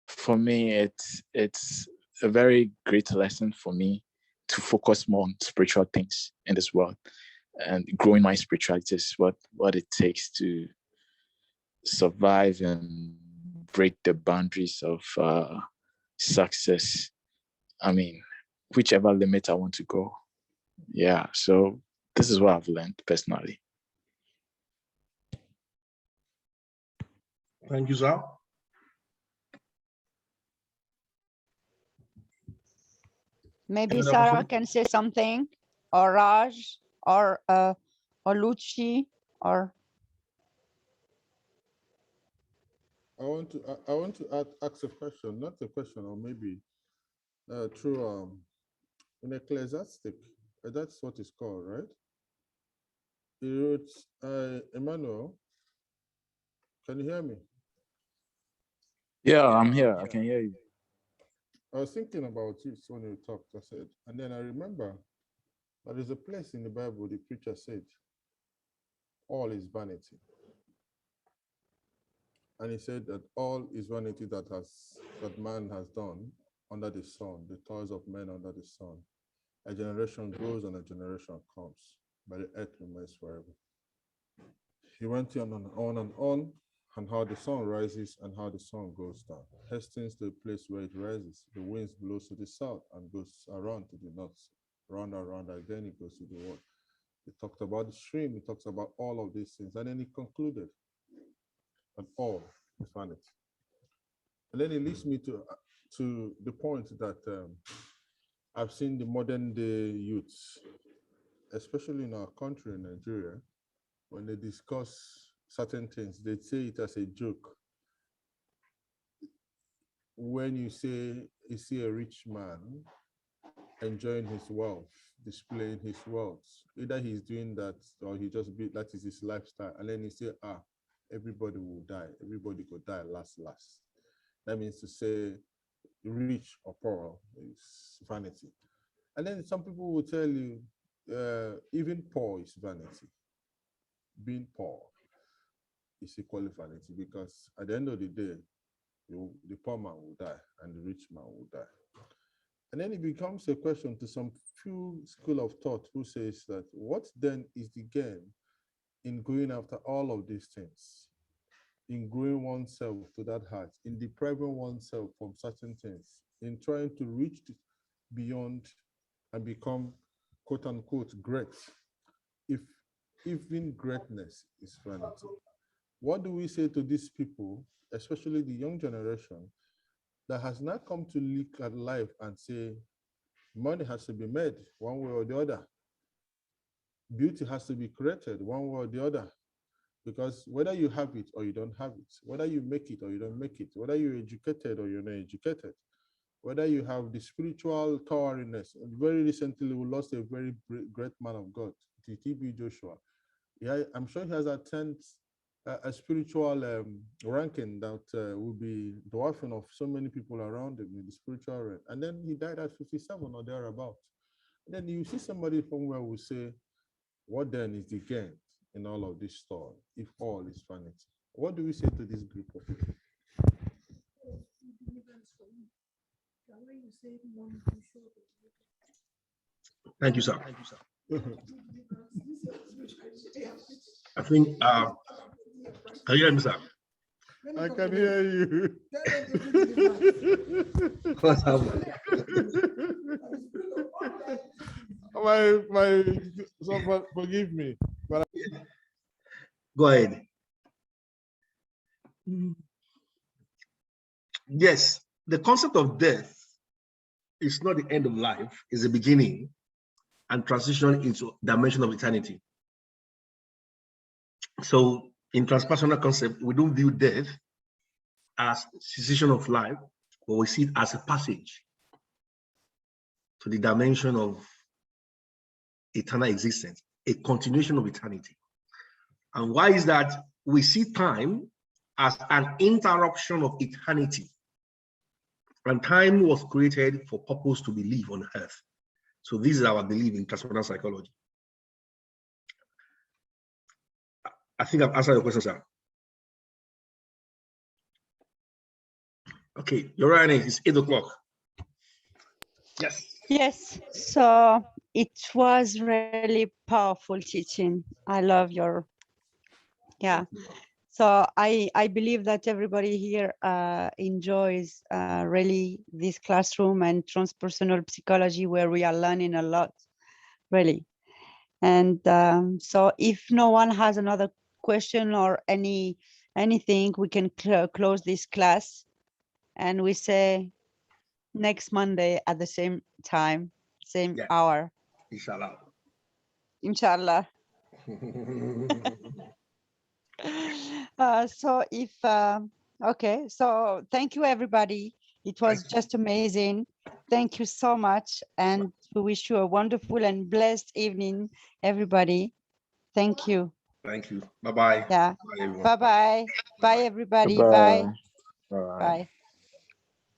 for me, it's a very great lesson for me to focus more on spiritual things in this world, and growing my spirituality is what it takes to survive and break the boundaries of success. I mean, whichever limit I want to go. Yeah, so this is what I've learned personally. Thank you, sir. Maybe Sarah can say something, or Raj, or Lucci, or I want to ask a question, not a question, or maybe through in ecclesiastic. That's what it's called, right? He wrote, Emmanuel, can you hear me? Yeah, I'm here. I can hear you. I was thinking about it when you talked. I said, and then I remember there is a place in the Bible the preacher said, all is vanity. And he said that all is vanity that man has done under the sun, the toils of men under the sun. A generation goes and a generation comes, but the earth remains forever. He went on and on, and how the sun rises and how the sun goes down. Hastens to the place where it rises. The winds blow to the south and goes around to the north. Round and round again, it goes to the world. He talked about the stream, he talks about all of these things, and then he concluded that all is vanity. And then it leads me to the point that I've seen the modern day youths, especially in our country, in Nigeria, when they discuss certain things, they say it as a joke. When you see a rich man enjoying his wealth, displaying his wealth, either he's doing that or that is his lifestyle. And then you say, everybody will die. Everybody could die last. That means to say rich or poor is vanity. And then some people will tell you, even poor is vanity. Being poor is equally vanity, because at the end of the day, the poor man will die and the rich man will die. And then it becomes a question to some few school of thought who says that what then is the gain in going after all of these things, in growing oneself to that height, in depriving oneself from certain things, in trying to reach beyond and become quote unquote great, if even greatness is vanity? What do we say to these people, especially the young generation, that has not come to look at life and say, money has to be made one way or the other, beauty has to be created one way or the other? Because whether you have it or you don't have it, whether you make it or you don't make it, whether you're educated or you're not educated, whether you have the spiritual toweriness. Very recently, we lost a very great man of God, TB Joshua. Yeah, I'm sure he has attained a spiritual ranking that will be dwarfing of so many people around him in the spiritual realm. And then he died at 57 or thereabout. And then you see somebody from where we say, what then is the gain in all of this story if all is vanity? What do we say to this group of people? Thank you, sir. I think, can you hear me, sir? I can hear you. What's happening? So forgive me. Go ahead. Yes, the concept of death is not the end of life, it's the beginning and transition into dimension of eternity. So in transpersonal concept, we don't view death as cessation of life, but we see it as a passage to the dimension of eternal existence, a continuation of eternity. And why is that? We see time as an interruption of eternity. And time was created for purpose to be lived on earth. So this is our belief in transpersonal psychology. I think I've answered your question, sir. Okay, you're right. It's 8 o'clock. Yes. Yes, so it was really powerful teaching. I love your, yeah. So I believe that everybody here enjoys really this classroom and transpersonal psychology where we are learning a lot, really. And so if no one has another question or anything, we can close this class and we say next Monday at the same time, same hour. Inshallah. Inshallah. So if, okay, so thank you, everybody. It was just amazing. Thank you so much. And we wish you a wonderful and blessed evening, everybody. Thank you. Thank you. Bye-bye. Yeah. Bye, everyone. Bye-bye. Bye, everybody. Bye. Bye. Bye. Bye.